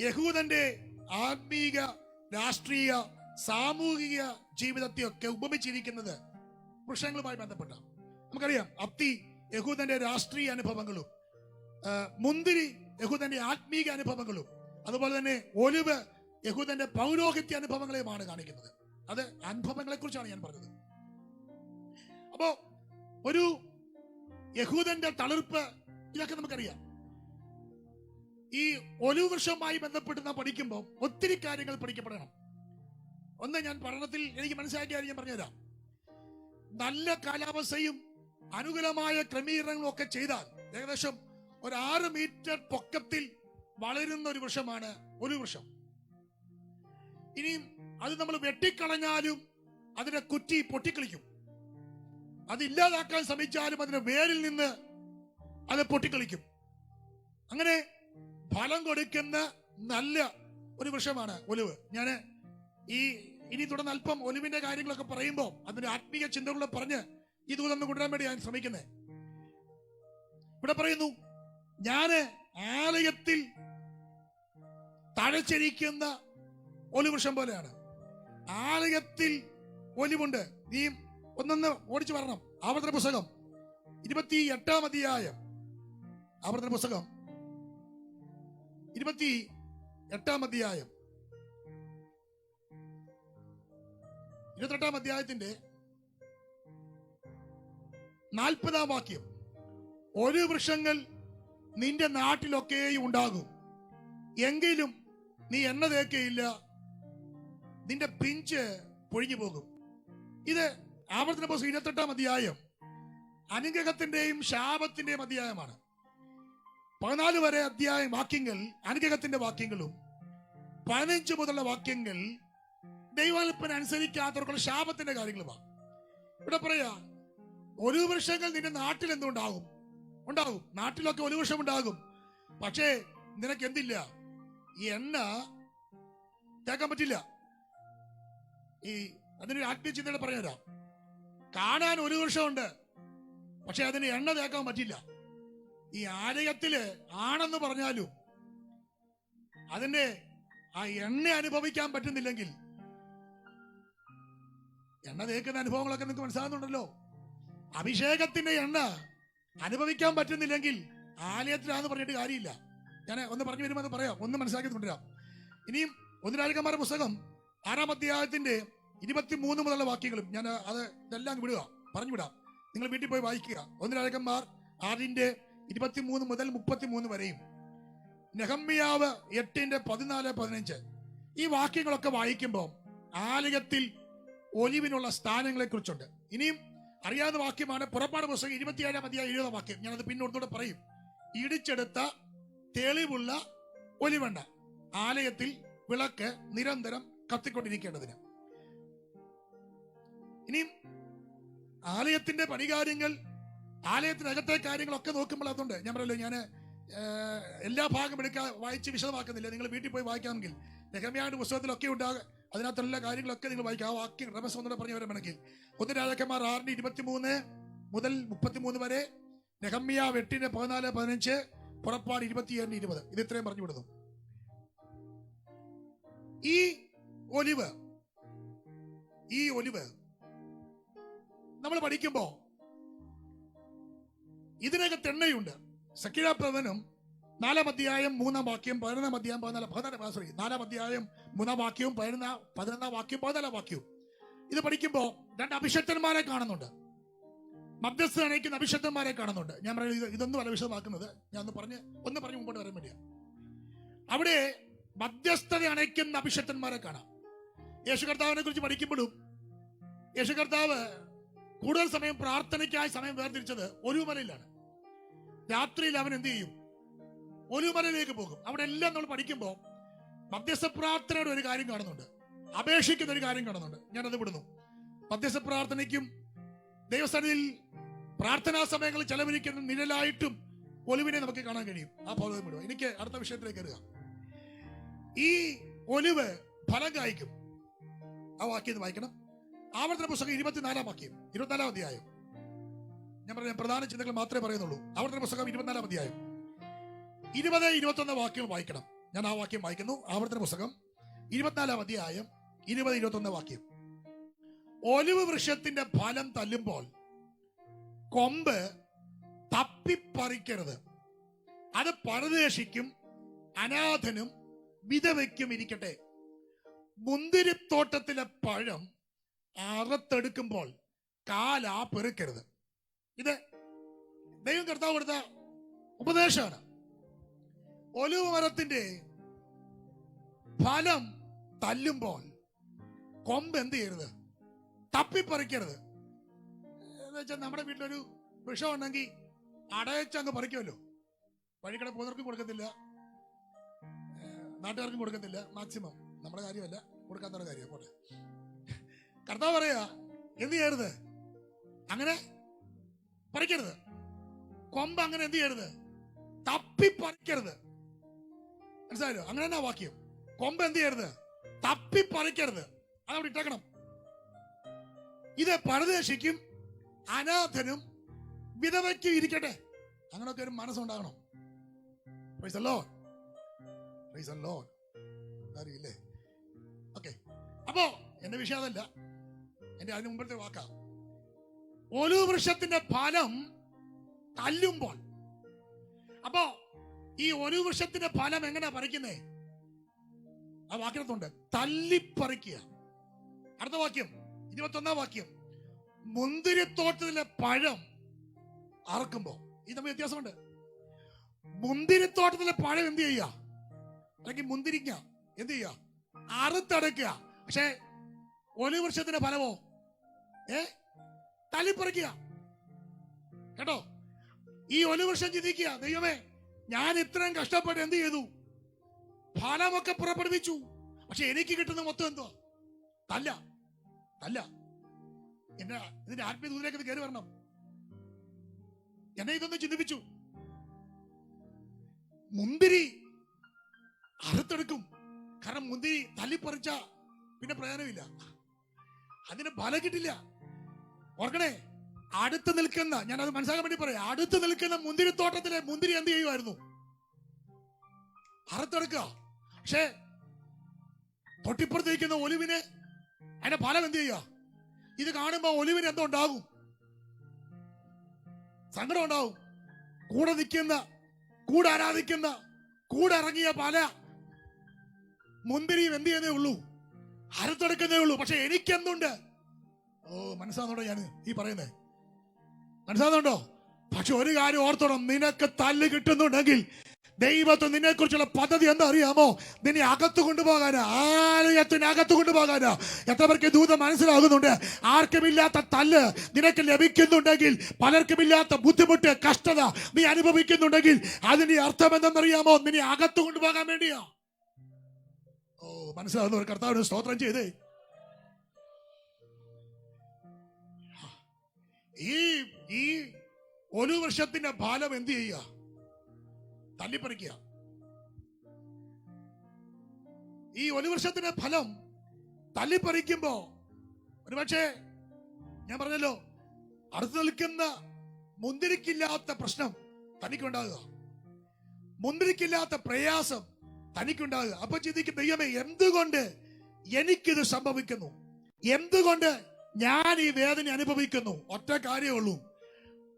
യഹൂദന്റെ ആത്മീക, രാഷ്ട്രീയ, സാമൂഹിക ജീവിതത്തെയൊക്കെ ഉപമിച്ചിരിക്കുന്നത് വൃക്ഷങ്ങളുമായി ബന്ധപ്പെട്ട. നമുക്കറിയാം, അത്തി യഹൂദന്റെ രാഷ്ട്രീയ അനുഭവങ്ങളും, മുന്തിരി യഹൂദന്റെ ആത്മീക അനുഭവങ്ങളും, അതുപോലെ തന്നെ ഒലിവ് യഹൂദന്റെ പൗരോഹിത്യ അനുഭവങ്ങളെയുമാണ് കാണിക്കുന്നത്. അത് അനുഭവങ്ങളെ കുറിച്ചാണ് ഞാൻ പറഞ്ഞത്. അപ്പോ ഒരു യഹൂദന്റെ തളിർപ്പ്, ഇതൊക്കെ നമുക്കറിയാം. ഈ ഒലിവ് വൃക്ഷവുമായി ബന്ധപ്പെട്ട് നാം പഠിക്കുമ്പോൾ ഒത്തിരി കാര്യങ്ങൾ പഠിക്കപ്പെടണം. ഒന്ന്, ഞാൻ പഠനത്തിൽ എനിക്ക് മനസ്സിലാക്കിയ കാര്യം ഞാൻ പറഞ്ഞുതരാം. നല്ല കാലാവസ്ഥയും അനുകൂലമായ ക്രമീകരണങ്ങളും ഒക്കെ ചെയ്താൽ ഏകദേശം ഒരു 6 മീറ്റർ പൊക്കത്തിൽ വളരുന്ന ഒരു വൃക്ഷമാണ് ഒരു വൃക്ഷം. ഇനിയും അത് നമ്മൾ വെട്ടിക്കളഞ്ഞാലും അതിന്റെ കുറ്റി പൊട്ടിക്കളിക്കും. അത് ഇല്ലാതാക്കാൻ ശ്രമിച്ചാലും അതിന്റെ വേരിൽ നിന്ന് അത് പൊട്ടിക്കളിക്കും. അങ്ങനെ ഫലം കൊടുക്കുന്ന നല്ല ഒരു വൃക്ഷമാണ് ഒലിവ്. ഞാൻ ഇനി തുടർന്ന് അല്പം ഒലിവിന്റെ കാര്യങ്ങളൊക്കെ പറയുമ്പോൾ അതിന്റെ ആത്മീയ ചിന്തകളെ പറഞ്ഞ് ഈ ദൂതൊന്ന് കൊണ്ടുവരാൻ വേണ്ടി ഞാൻ ശ്രമിക്കുന്നത്. ഇവിടെ പറയുന്നു, ഞാന് ആലയത്തിൽ തഴച്ചിരിക്കുന്ന ഒലിവൃക്ഷം പോലെയാണ്. ആലയത്തിൽ ഒലിവുണ്ട്. നീ ഒന്നൊന്ന് ഓടിച്ചു വരണം. ആവർത്തന പുസ്തകം 28-ാം അധ്യായം. ആവർത്തന പുസ്തകം 28-ാം അധ്യായം 28-ാം അധ്യായത്തിന്റെ 40-ാം വാക്യം. ഒരു വൃക്ഷങ്ങൾ നിന്റെ നാട്ടിലൊക്കെയും ഉണ്ടാകും, എങ്കിലും നീ എണ്ണ തേക്കയില്ല, നിന്റെ പിഞ്ച് പൊഴിഞ്ഞു പോകും. ഇത് ആവർത്തന പുസ്തകം 28-ാം അധ്യായം അനുഗ്രഹത്തിന്റെയും ശാപത്തിന്റെയും അധ്യായമാണ്. 14 വരെ അധ്യായം വാക്യങ്ങൾ അനുഗ്രഹത്തിന്റെ വാക്യങ്ങളും 15 മുതലുള്ള വാക്യങ്ങൾ ദൈവകൽപ്പന അനുസരിക്കാത്തവർക്കുള്ള ശാപത്തിന്റെ കാര്യങ്ങളുമാണ്. ഇവിടെ പറയാ, ഒരു വൃക്ഷങ്ങൾ നിന്റെ നാട്ടിൽ എന്തുണ്ടാകും? ഉണ്ടാകും. നാട്ടിലൊക്കെ ഒരു വൃക്ഷം ഉണ്ടാകും. പക്ഷേ നിനക്ക് എന്തില്ല? ഈ എണ്ണ തേക്കാൻ പറ്റില്ല. ഈ അതിനൊരു ആത്മീയ ചിന്തയുടെ പറഞ്ഞുതരാം. കാണാൻ ഒരു വൃക്ഷമുണ്ട്, പക്ഷെ അതിന് എണ്ണ തേക്കാൻ പറ്റില്ല. ഈ ആലയത്തില് ആണെന്ന് പറഞ്ഞാലും അതിന്റെ ആ എണ്ണ അനുഭവിക്കാൻ പറ്റുന്നില്ലെങ്കിൽ, എണ്ണ തേക്കുന്ന അനുഭവങ്ങളൊക്കെ നിങ്ങൾക്ക് മനസ്സിലാകുന്നുണ്ടല്ലോ. അഭിഷേകത്തിന്റെ എണ്ണ അനുഭവിക്കാൻ പറ്റുന്നില്ലെങ്കിൽ ആലയത്തിലാന്ന് പറഞ്ഞിട്ട് കാര്യമില്ല. ഞാൻ ഒന്ന് പറഞ്ഞു വരുമ്പോൾ അത് പറയാം, ഒന്ന് മനസ്സിലാക്കി കൊണ്ടുവരാം. ഇനിയും 1 രാജാക്കന്മാരുടെ പുസ്തകം 6-ാം അധ്യായത്തിന്റെ 23 മുതലുള്ള വാക്യങ്ങളും ഞാൻ ഇതെല്ലാം വിടുക, പറഞ്ഞു വിടാം. നിങ്ങൾ വീട്ടിൽ പോയി വായിക്കുക. 1 രാജാക്കന്മാർ 6-ന്റെ 23 മുതൽ 33 വരെയും, നെഹമ്യാവ് 8-ന്റെ 14-15 ഈ വാക്യങ്ങളൊക്കെ വായിക്കുമ്പോൾ ആലയത്തിൽ ഒലിവിനുള്ള സ്ഥാനങ്ങളെ കുറിച്ചുണ്ട്. ഇനിയും അറിയാവുന്ന വാക്യമാണ് പുറപ്പാട് പുസ്തകം 27-ാം അധ്യായം 20-ാം വാക്യം. ഞാനത് പിന്നോട്ടൂടെ പറയും. ഇടിച്ചെടുത്ത തെളിവുള്ള ഒലിവെണ്ണ ആലയത്തിൽ വിളക്ക് നിരന്തരം കത്തിക്കൊണ്ടിരിക്കേണ്ടതിന്. ഇനിയും ആലയത്തിന്റെ പണികാര്യങ്ങൾ, ആലയത്തിനകത്തെ കാര്യങ്ങളൊക്കെ നോക്കുമ്പോൾ അതുണ്ട്. ഞാൻ പറയല്ലോ, ഞാൻ എല്ലാ ഭാഗം വായിച്ച് വിശദമാക്കുന്നില്ല. നിങ്ങൾ വീട്ടിൽ പോയി വായിക്കാമെങ്കിൽ നെഹമ്യാവിന്റെ പുസ്തകത്തിലൊക്കെ ഉണ്ടാകും. അതിനകത്തുള്ള കാര്യങ്ങളൊക്കെ നിങ്ങൾ വായിക്കുക. ആ വാക്യം റമസ് ഒന്നുകൂടെ പറഞ്ഞു വരണമെങ്കിൽ 1 രാജാക്കന്മാർ 6-ന്റെ 23 മുതൽ 33 വരെ, നെഹമ്യാവ് 8-ന്റെ 14-15, പുറപ്പാട് 27-ന്റെ 20. ഇത് ഇത്രയും പറഞ്ഞു വിടുന്നു. ഈ ഒലിവ് നമ്മൾ പഠിക്കുമ്പോ ഇതിനകത്ത് എണ്ണയുണ്ട്. സക്കീരാ പ്രവചനം 4-ാം അധ്യായം 3-ാം വാക്യം, 11-ാം അധ്യായം 4-ാം അധ്യായം 3-ാം വാക്യവും 11-ാം വാക്യവും 14-ാം വാക്യവും ഇത് പഠിക്കുമ്പോ 2 അഭിഷക്തന്മാരെ കാണുന്നുണ്ട്. മധ്യസ്ഥ അണയ്ക്കുന്ന അഭിഷക്തന്മാരെ കാണുന്നുണ്ട്. ഞാൻ പറയുന്നത് ഇതൊന്നും അല്ല വിശദമാക്കുന്നത്, ഞാൻ ഒന്ന് പറഞ്ഞ് മുമ്പോട്ട് വരാൻ വേണ്ടിയാ. അവിടെ മധ്യസ്ഥത അണയ്ക്കുന്ന അഭിഷക്തന്മാരെ കാണാം. യേശു കർത്താവിനെ കുറിച്ച് പഠിക്കുമ്പോഴും യേശു കർത്താവ് കൂടുതൽ സമയം പ്രാർത്ഥനയ്ക്കായി സമയം വേർതിരിച്ചത് ഒലിവുമലയിലാണ്. രാത്രിയിൽ അവൻ എന്ത് ചെയ്യും? ഒലിവുമലയിലേക്ക് പോകും. അവിടെ എല്ലാം നമ്മൾ പഠിക്കുമ്പോൾ മധ്യസ്ഥ പ്രാർത്ഥനയുടെ ഒരു കാര്യം കാണുന്നുണ്ട്, അപേക്ഷിക്കുന്ന ഒരു കാര്യം കാണുന്നുണ്ട്. ഞാനത് വിടുന്നു. മധ്യസ്ഥ പ്രാർത്ഥനയ്ക്കും ദൈവസന്നിധിയിൽ പ്രാർത്ഥനാ സമയങ്ങളിൽ ചെലവഴിക്കുന്ന നിഴലായിട്ടും ഒലിവിനെ നമുക്ക് കാണാൻ കഴിയും. ആ ഭാഗം വിടുക. എനിക്ക് അടുത്ത വിഷയത്തിലേക്ക് വരിക. ഈ ഒലിവ് ഫലം കായ്ക്കും. ആ വാക്യം വായിക്കണം. ആവർത്തന പുസ്തകം 24-ാം വാക്യം, 24-ാം അധ്യായം. ഞാൻ പറഞ്ഞ പ്രധാന ചിന്തകൾ മാത്രമേ പറയുന്നുള്ളൂ. ആവർത്തന പുസ്തകം 24-ാം അധ്യായം 20-21 വാക്യം വായിക്കണം. ഞാൻ ആ വാക്യം വായിക്കുന്നു. ആവർത്തന പുസ്തകം 24-ാം അധ്യായം 20-21 വാക്യം. ഒലിവ് വൃക്ഷത്തിന്റെ ഫലം തല്ലുമ്പോൾ കൊമ്പ് തപ്പിപ്പറിക്കരുത്, അത് പരദേശിക്കും അനാഥനും വിധവയ്ക്കും ഇരിക്കട്ടെ. മുന്തിരിത്തോട്ടത്തിലെ പഴം അറുത്തെടുക്കുമ്പോൾ കാലാ പെറുക്കരുത്. ഇത് ദൈവം കർത്താവ് കൊടുത്ത ഉപദേശമാണ്. ഒലിവ് മരത്തിന്റെ ഫലം തല്ലുമ്പോൾ കൊമ്പ് എന്ത് ചെയ്യരുത്? തപ്പിപ്പറിക്കരുത്. എന്ന് വെച്ചാൽ നമ്മുടെ വീട്ടിലൊരു വൃക്ഷം ഉണ്ടെങ്കിൽ അടയച്ചങ്ങ് പറിക്കുമല്ലോ. വഴിക്കട പോകുന്നവർക്കും കൊടുക്കത്തില്ല, നാട്ടുകാർക്കും കൊടുക്കത്തില്ല. മാക്സിമം നമ്മുടെ കാര്യമല്ല, കൊടുക്കാത്ത കാര്യം. പോട്ടെ. കർത്താവ് പറയാ എന്ത് ചെയ്യരുത്? അങ്ങനെ പറിക്കരുത്. കൊമ്പ് അങ്ങനെ എന്ത് ചെയ്യരുത്? തപ്പിപ്പറിക്കരുത്. മനസ്സിലായല്ലോ? അങ്ങനെ തന്നെ വാക്യം. കൊമ്പ് എന്ത് ചെയ്യരുത്? തപ്പിപ്പറിക്കരുത്. അതവിടെ ഇട്ടേക്കണം. ഇത് പരദേശിക്കും അനാഥനും വിധവയ്ക്കും ഇരിക്കട്ടെ. അങ്ങനെയൊക്കെ ഒരു മനസ്സുണ്ടാകണം. Praise the Lord. Praise the Lord. അറിയില്ലേ? ഓക്കെ. അപ്പോ എന്റെ വിഷയം അതല്ല, എന്റെ അതിന് മുമ്പത്തെ വാക്കാ. ഒലിവ് വൃക്ഷത്തിന്റെ ഫലം തല്ലുമ്പോൾ. അപ്പോ ഈ ഒലിവ് വൃക്ഷത്തിന്റെ ഫലം എങ്ങനെയാ പറിക്കുന്നേ? ആ വാക്യത്തുണ്ട്, തല്ലിപ്പറിക്കുക. അടുത്ത വാക്യം 21-ാം വാക്യം. മുന്തിരിത്തോട്ടത്തിലെ പഴം അറക്കുമ്പോ. ഇത് തമ്മിൽ വ്യത്യാസമുണ്ട്. മുന്തിരിത്തോട്ടത്തിലെ പഴം എന്ത് ചെയ്യുക? അല്ലെങ്കിൽ മുന്തിരിങ്ങ എന്ത് ചെയ്യുക? അറുത്തടക്കുക. പക്ഷെ ഒലിവ് വൃക്ഷത്തിന്റെ ഫലമോ തല്ലിപ്പറിക്കുക. കേട്ടോ? ഈ ഒലിവ് വൃക്ഷം ചിന്തിക്കുക, ദൈവമേ, ഞാൻ ഇത്രയും കഷ്ടപ്പെട്ട് എന്ത് ചെയ്തു? ഫലമൊക്കെ പുറപ്പെടുവിച്ചു. പക്ഷെ എനിക്ക് കിട്ടുന്ന മൊത്തം എന്തോ? തല്ല. എന്നെ ഇതിന്റെ ആത്മീയ ദൂരേക്ക് ഇത് കയറി വരണം. എന്നെ ഇതൊന്ന് ചിന്തിപ്പിച്ചു. മുന്തിരി അറുത്തെടുക്കും. കാരണം മുന്തിരി തല്ലിപ്പറിച്ച പിന്നെ പ്രയോജനമില്ല, അതിന് ഫലം കിട്ടില്ല. ഓർക്കണേ, അടുത്ത് നിൽക്കുന്ന, ഞാനത് മനസ്സിലാക്കാൻ വേണ്ടി പറയാം, അടുത്ത് നിൽക്കുന്ന മുന്തിരിത്തോട്ടത്തിലെ മുന്തിരി എന്ത് ചെയ്യുമായിരുന്നു? അറുത്തെടുക്കുക. പക്ഷേ തൊട്ടിപ്പുറത്തേക്കുന്ന ഒലിവിന് അതിന്റെ ഫലം എന്ത് ചെയ്യുക? ഇത് കാണുമ്പോ ഒലിവിന് എന്തോ ഉണ്ടാകും? സങ്കടം ഉണ്ടാവും. കൂടെ നിൽക്കുന്ന, കൂടെ ആരാധിക്കുന്ന, കൂടെ ഇറങ്ങിയ പല മുന്തിരിയും എന്ത് ചെയ്യുന്നേ ഉള്ളൂ? അറുത്തെടുക്കുന്നേ ഉള്ളൂ. പക്ഷെ എനിക്കെന്തുണ്ട്? ഓ, മനസ്സിലാകുന്നുണ്ടോ ഞാൻ ഈ പറയുന്നത്? മനസ്സിലാകുന്നുണ്ടോ? പക്ഷെ ഒരു കാര്യം ഓർത്തോണം, നിനക്ക് തല്ല് കിട്ടുന്നുണ്ടെങ്കിൽ ദൈവത്തിന് നിന്നെ കുറിച്ചുള്ള പദ്ധതി എന്താ അറിയാമോ? നിന്നെ അകത്ത് കൊണ്ടുപോകാനാ, ആലയത്തിനകത്ത് കൊണ്ടുപോകാനാ. എത്ര പേർക്ക് ദൂതം മനസ്സിലാകുന്നുണ്ട്? ആർക്കുമില്ലാത്ത തല്ല് നിനക്ക് ലഭിക്കുന്നുണ്ടെങ്കിൽ, പലർക്കുമില്ലാത്ത ബുദ്ധിമുട്ട്, കഷ്ടത നീ അനുഭവിക്കുന്നുണ്ടെങ്കിൽ, അതിന്റെ അർത്ഥം എന്തെന്നറിയാമോ? നിന്നെ അകത്ത് കൊണ്ടുപോകാൻ വേണ്ടിയാ. ഓ, മനസ്സിലാകുന്നവർ കർത്താവിന് സ്തോത്രം ചെയ്തേ. ഈ ഒരു വർഷത്തിന്റെ ഫലം എന്ത് ചെയ്യുക? തല്ലിപ്പറിക്കുക. ഈ ഒരു വർഷത്തിന്റെ ഫലം തല്ലിപ്പറിക്കുമ്പോ ഒരുപക്ഷെ ഞാൻ പറഞ്ഞല്ലോ, അടുത്ത് നിൽക്കുന്ന മുന്തിരിക്കില്ലാത്ത പ്രശ്നം തനിക്കുണ്ടാകുക, മുന്തിരിക്കില്ലാത്ത പ്രയാസം തനിക്കുണ്ടാകുക. അപ്പൊ ചിന്തിക്കും, ദൈവമേ, എന്തുകൊണ്ട് എനിക്കിത് സംഭവിക്കുന്നു? എന്തുകൊണ്ട് ഞാൻ ഈ വേദന അനുഭവിക്കുന്നു? ഒറ്റ കാര്യമേ ഉള്ളൂ,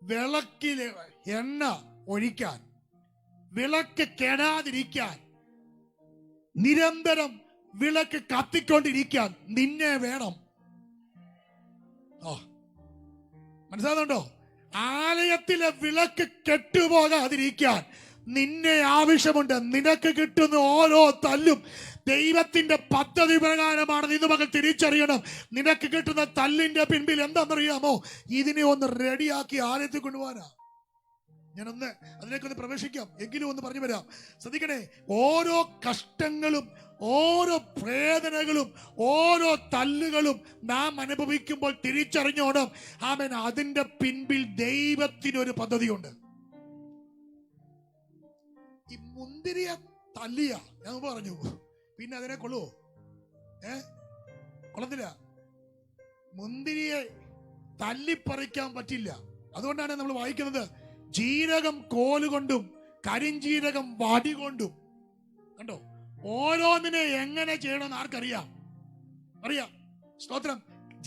വിളക്കിലെ എണ്ണ ഒഴിക്കാൻ, വിളക്ക് കെടാതിരിക്കാൻ, നിരന്തരം വിളക്ക് കത്തിക്കൊണ്ടിരിക്കാൻ നിന്നെ വേണം. മനസ്സിലാകുന്നുണ്ടോ? ആലയത്തിലെ വിളക്ക് കെട്ടുപോകാതിരിക്കാൻ നിന്നെ ആവശ്യമുണ്ട്. നിനക്ക് കിട്ടുന്ന ഓരോ തല്ലും ദൈവത്തിന്റെ പദ്ധതി പ്രകാരമാണ്. ഇന്ന് മകൾ തിരിച്ചറിയണം. നിനക്ക് കിട്ടുന്ന തല്ലിന്റെ പിൻപിൽ എന്താണെന്നറിയാമോ? ഇതിനെ ഒന്ന് റെഡിയാക്കി ആലയത്തിൽ കൊണ്ടുപോകാനാ. ഞാനൊന്ന് അതിലേക്കൊന്ന് പ്രവേശിക്കാം, എങ്കിലും ഒന്ന് പറഞ്ഞു വരാം. ശ്രദ്ധിക്കണേ, ഓരോ കഷ്ടങ്ങളും, ഓരോ വേദനകളും, ഓരോ തല്ലുകളും നാം അനുഭവിക്കുമ്പോൾ തിരിച്ചറിഞ്ഞോണം, ആമേൻ, അതിന്റെ പിൻപിൽ ദൈവത്തിനൊരു പദ്ധതിയുണ്ട്. ഈ മുന്തിരിയെ തല്ലിയ ഞാൻ പറഞ്ഞു, പിന്നെ അതിനെ കൊള്ളുവോ? കൊള്ളത്തില്ല. മുന്തിരിയെ തല്ലിപ്പറിക്കാൻ പറ്റില്ല. അതുകൊണ്ടാണ് നമ്മൾ വായിക്കുന്നത്, ജീരകം കോലുകൊണ്ടും കരിഞ്ജീരകം വടി കൊണ്ടും. കണ്ടോ? ഓരോന്നിനെ എങ്ങനെ ചെയ്യണമെന്ന് ആർക്കറിയാം? അറിയാം. സ്തോത്രം.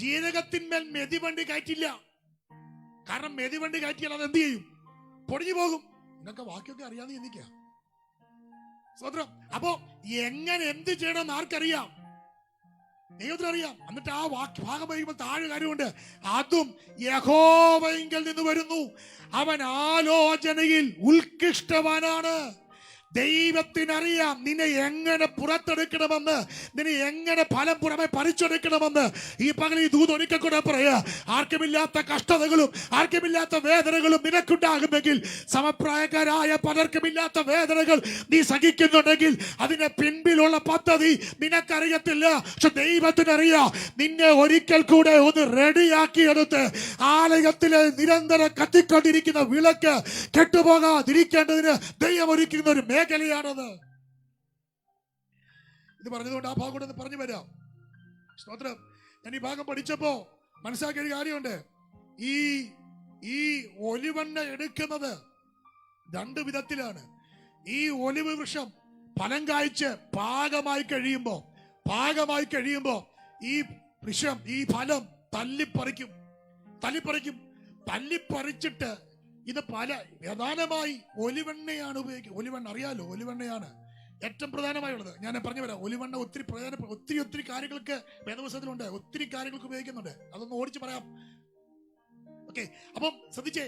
ജീരകത്തിന്മേൽ മെതിവണ്ടി കയറ്റില്ല. കാരണം മെതിവണ്ടി കയറ്റിയാൽ അത് എന്ത് ചെയ്യും? പൊടിഞ്ഞു പോകും. ഇതൊക്കെ വാക്യൊക്കെ അറിയാതെ ചിന്തിക്കുക. സ്തോത്രം. അപ്പോ എങ്ങനെ എന്ത് ചെയ്യണമെന്ന് ആർക്കറിയാം? ദൈവത്തിനറിയാം. എന്നിട്ട് ആ ഭാഗം വഹിക്കുമ്പോൾ താഴെ കാര്യമുണ്ട്, അതും യഹോവയിങ്കൽ നിന്ന് വരുന്നു, അവൻ ആലോചനയിൽ ഉത്കൃഷ്ടവാനാണ്. ദൈവത്തിനറിയാം നിന്നെ എങ്ങനെ പുറത്തെടുക്കണമെന്ന്, നിന്നെ എങ്ങനെ ഫലം പുറമെ പറിച്ചെടുക്കണമെന്ന്. ഈ പകൽ ഈ ദൂത് ഒരിക്കൽ കൂടെ പറയാ, ആർക്കുമില്ലാത്ത കഷ്ടതകളും ആർക്കുമില്ലാത്ത വേദനകളും നിനക്കുണ്ടാകുമെങ്കിൽ, സമപ്രായക്കാരായ പലർക്കുമില്ലാത്ത വേദനകൾ നീ സഹിക്കുന്നുണ്ടെങ്കിൽ, അതിന്റെ പിൻപിലുള്ള പദ്ധതി നിനക്കറിയത്തില്ല. പക്ഷെ ദൈവത്തിനറിയാം. നിന്നെ ഒരിക്കൽ കൂടെ ഒന്ന് റെഡിയാക്കിയെടുത്ത് ആലയത്തിലെ നിരന്തരം കത്തിക്കൊണ്ടിരിക്കുന്ന വിളക്ക് കെട്ടുപോകാതിരിക്കേണ്ടതിന് ദൈവം ഒരുക്കുന്ന ഒരു മേഖലയാണത്. ഇത് പറഞ്ഞതുകൊണ്ട് ആ ഭാഗം കൂടെ ഒന്ന് പറഞ്ഞു വരാം. സ്തോത്രം. ഞാൻ ഈ ഭാഗം പഠിച്ചപ്പോ മനസ്സിലാക്കിയ ഒരു കാര്യമുണ്ട്. ഈ ഒലിവെണ്ണ എടുക്കുന്നത് രണ്ട് വിധത്തിലാണ്. ഈ ഒലിവ് വൃക്ഷം ഫലം കായ്ച്ച് പാകമായി കഴിയുമ്പോ ഈ വൃക്ഷം, ഈ ഫലം തല്ലിപ്പറിച്ചിട്ട് ഇത് പ്രധാനമായി ഒലിവെണ്ണയാണ് ഉപയോഗിക്കുക. ഒലിവെണ്ണ അറിയാലോ, ഒലിവെണ്ണയാണ് ഏറ്റവും പ്രധാനമായുള്ളത്. ഞാൻ പറഞ്ഞു വരാം. ഒലിവെണ്ണ ഒത്തിരി കാര്യങ്ങൾക്ക് വേദപുസ്തകത്തിലുണ്ട്, ഒത്തിരി കാര്യങ്ങൾക്ക് ഉപയോഗിക്കുന്നുണ്ട്. അതൊന്ന് ഓടിച്ച് പറയാം. ഓക്കെ. അപ്പം ശ്രദ്ധിച്ചേ,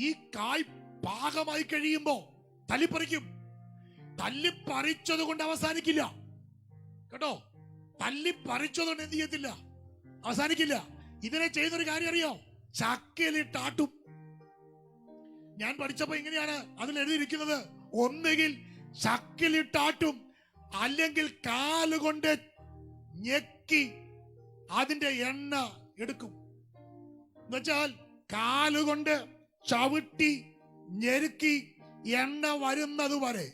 ഈ കായ് പാകമായി കഴിയുമ്പോ തല്ലിപ്പറിക്കും. തല്ലിപ്പറിച്ചത് കൊണ്ട് അവസാനിക്കില്ല കേട്ടോ. തല്ലിപ്പറിച്ചതുകൊണ്ട് എന്ത് ചെയ്യത്തില്ല? അവസാനിക്കില്ല. ഇതിനെ ചെയ്യുന്നൊരു കാര്യം അറിയോ? ചക്കയിലിട്ടാട്ടും. ഞാൻ പഠിച്ചപ്പോ ഇങ്ങനെയാണ് അതിൽ എഴുതിയിരിക്കുന്നത്, ഒന്നുകിൽ ചക്കിലിട്ടാട്ടും, അല്ലെങ്കിൽ കാലുകൊണ്ട് ഞെക്കി അതിന്റെ എണ്ണ എടുക്കും. എന്നുവെച്ചാൽ കാലുകൊണ്ട് ചവിട്ടി ഞെരുക്കി എണ്ണ വരുന്നത് വരെ.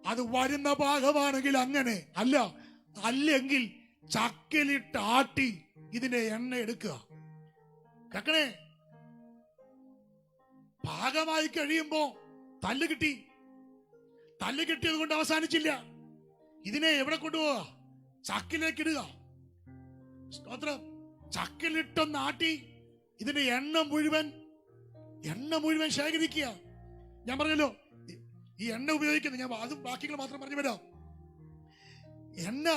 അത് വരുന്ന ഭാഗമാണെങ്കിൽ അങ്ങനെ, അല്ലെങ്കിൽ ചക്കിലിട്ട് ആട്ടി ഇതിന്റെ എണ്ണ എടുക്കുക. കേക്കണേ, പാകമായി കഴിയുമ്പോ തല്ല് കിട്ടിയത് കൊണ്ട് അവസാനിച്ചില്ല. ഇതിനെ എവിടെ കൊണ്ടുപോവുക? ചക്കിലേക്ക് ഇടുക. സ്തോത്രം. ചക്കിലിട്ടൊന്ന് ആട്ടി ഇതിന്റെ എണ്ണ മുഴുവൻ ശേഖരിക്കുക. ഞാൻ പറഞ്ഞല്ലോ, ഈ എണ്ണ ഉപയോഗിക്കുന്നത്, ഞാൻ അതും ബാക്കികൾ മാത്രം പറഞ്ഞു വരാം. എണ്ണ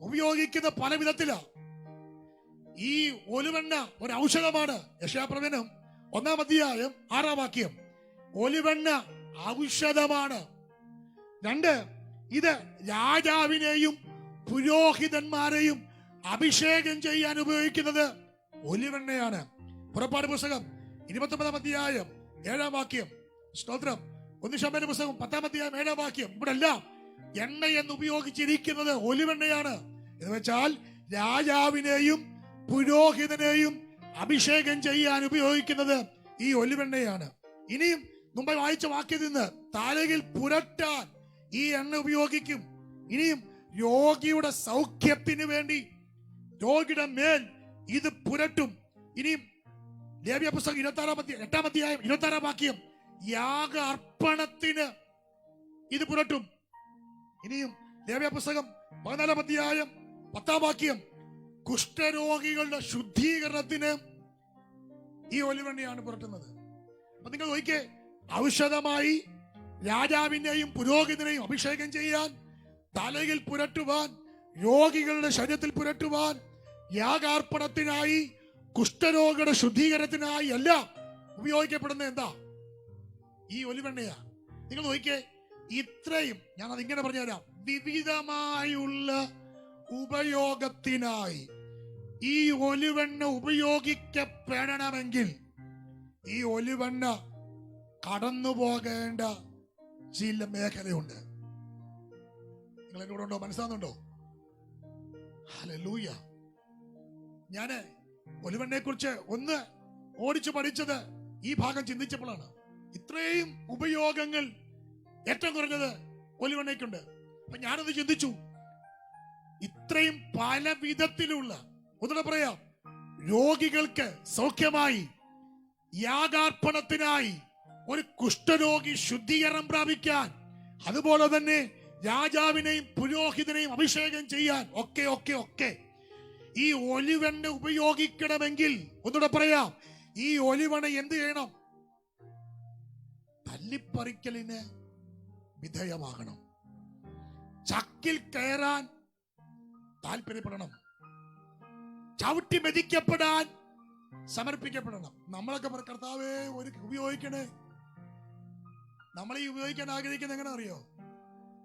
ഉപയോഗിക്കുന്ന പല വിധത്തിലാ. ഈ ഒലിവെണ്ണ ഒരു ഔഷധമാണ്. യെശയ്യാപ്രവചനം 1-ാം അധ്യായം 6-ാം വാക്യം. ഒലിവെണ്ണ ഔഷധമാണ്. 2, ഇത് രാജാവിനെയും പുരോഹിതന്മാരെയും അഭിഷേകം ചെയ്യാൻ ഉപയോഗിക്കുന്നത് ഒലിവെണ്ണയാണ്. പുറപ്പാട് പുസ്തകം 29-ാം അധ്യായം 7-ാം വാക്യം. സ്തോത്രം. 1 ശമൂവേൽ പുസ്തകം 10-ാം അധ്യായം 7-ാം വാക്യം. ഇവിടെ എല്ലാം എണ്ണ എന്ന് ഉപയോഗിച്ചിരിക്കുന്നത് ഒലിവെണ്ണയാണ്. എന്ന് വെച്ചാൽ രാജാവിനെയും പുരോഹിതനെയും അഭിഷേകം ചെയ്യാൻ ഉപയോഗിക്കുന്നത് ഈ ഒലിവെണ്ണയാണ്. ഇനിയും മുമ്പ് വായിച്ച വാക്യത്തിൽ നിന്ന് തലയിൽ പുരട്ടാൻ ഈ എണ്ണ ഉപയോഗിക്കും. ഇനിയും രോഗിയുടെ സൗഖ്യത്തിന് വേണ്ടി രോഗിയുടെ മേൽ ഇത് പുരട്ടും. ഇനിയും ലേവ്യ പുസ്തകം 8-ാം അധ്യായം 26-ാം വാക്യം. യാഗ അർപ്പണത്തിന് ഇത് പുരട്ടും. ഇനിയും ലേവ്യ പുസ്തകം 14-ാം അധ്യായം 10-ാം വാക്യം. കുഷ്ഠരോഗികളുടെ ശുദ്ധീകരണത്തിന് ഈ ഒലിവെണ്ണയാണ് പുരട്ടുന്നത്. അപ്പൊ നിങ്ങൾ നോക്കിക്കേ, ഔഷധമായി രാജാവിനെയും പുരോഹിതനെയും അഭിഷേകം ചെയ്യാൻ, തലയിൽ പുരട്ടുവാൻ, രോഗികളുടെ ശരീരത്തിൽ പുരട്ടുവാൻ, യാഗാർപ്പണത്തിനായി, കുഷ്ഠരോഗിയുടെ ശുദ്ധീകരണത്തിനായി എല്ലാം ഉപയോഗിക്കപ്പെടുന്ന എന്താ? ഈ ഒലിവെണ്ണയാ. നിങ്ങൾ നോക്കിക്കേ, ഇത്രയും ഞാൻ അതിങ്ങനെ പറഞ്ഞുതരാം. വിവിധമായുള്ള ഉപയോഗത്തിനായി ഈ ഒലിവെണ്ണ ഉപയോഗിക്കപ്പെടണമെങ്കിൽ ഈ ഒലിവെണ്ണ കടന്നു പോകേണ്ട ചില മേഖലയുണ്ട്. നിങ്ങൾ എന്നോട് ഉണ്ടോ? മനസ്സിലാകുന്നുണ്ടോ? ഹല്ലേലൂയ. ഞാന് ഒലിവെണ്ണയെ കുറിച്ച് ഒന്ന് ഓടിച്ചു പഠിച്ചത് ഈ ഭാഗം ചിന്തിച്ചപ്പോഴാണ്. ഇത്രയും ഉപയോഗങ്ങൾ ഏറ്റവും കുറഞ്ഞത് ഒലിവെണ്ണയ്ക്കുണ്ട്. അപ്പൊ ഞാനത് ചിന്തിച്ചു. ഇത്രയും പല വിധത്തിലുള്ള, ഒന്നുകൂടെ പറയാം, രോഗികൾക്ക് സൗഖ്യമായി, യാഗാർപ്പണത്തിനായി, ഒരു കുഷ്ഠരോഗി ശുദ്ധീകരണം പ്രാപിക്കാൻ, അതുപോലെ തന്നെ രാജാവിനെയും പുരോഹിതനെയും അഭിഷേകം ചെയ്യാൻ ഒക്കെ ഈ ഒലിവെണ്ണ ഉപയോഗിക്കണമെങ്കിൽ, ഒന്നുകൂടെ പറയാം, ഈ ഒലിവെണ്ണ എന്ത് ചെയ്യണം? തല്ലിപ്പറിക്കലിന് വിധേയമാകണം. ചക്കിൽ കയറാൻ താല്പര്യപ്പെടണം. ചവിട്ടി മെതിക്കപ്പെടാൻ സമർപ്പിക്കപ്പെടണം. നമ്മളൊക്കെ കർത്താവേ ഒരു ഉപയോഗിക്കണേ. നമ്മളീ ഉപയോഗിക്കാൻ ആഗ്രഹിക്കുന്നത് എങ്ങനെ അറിയോ?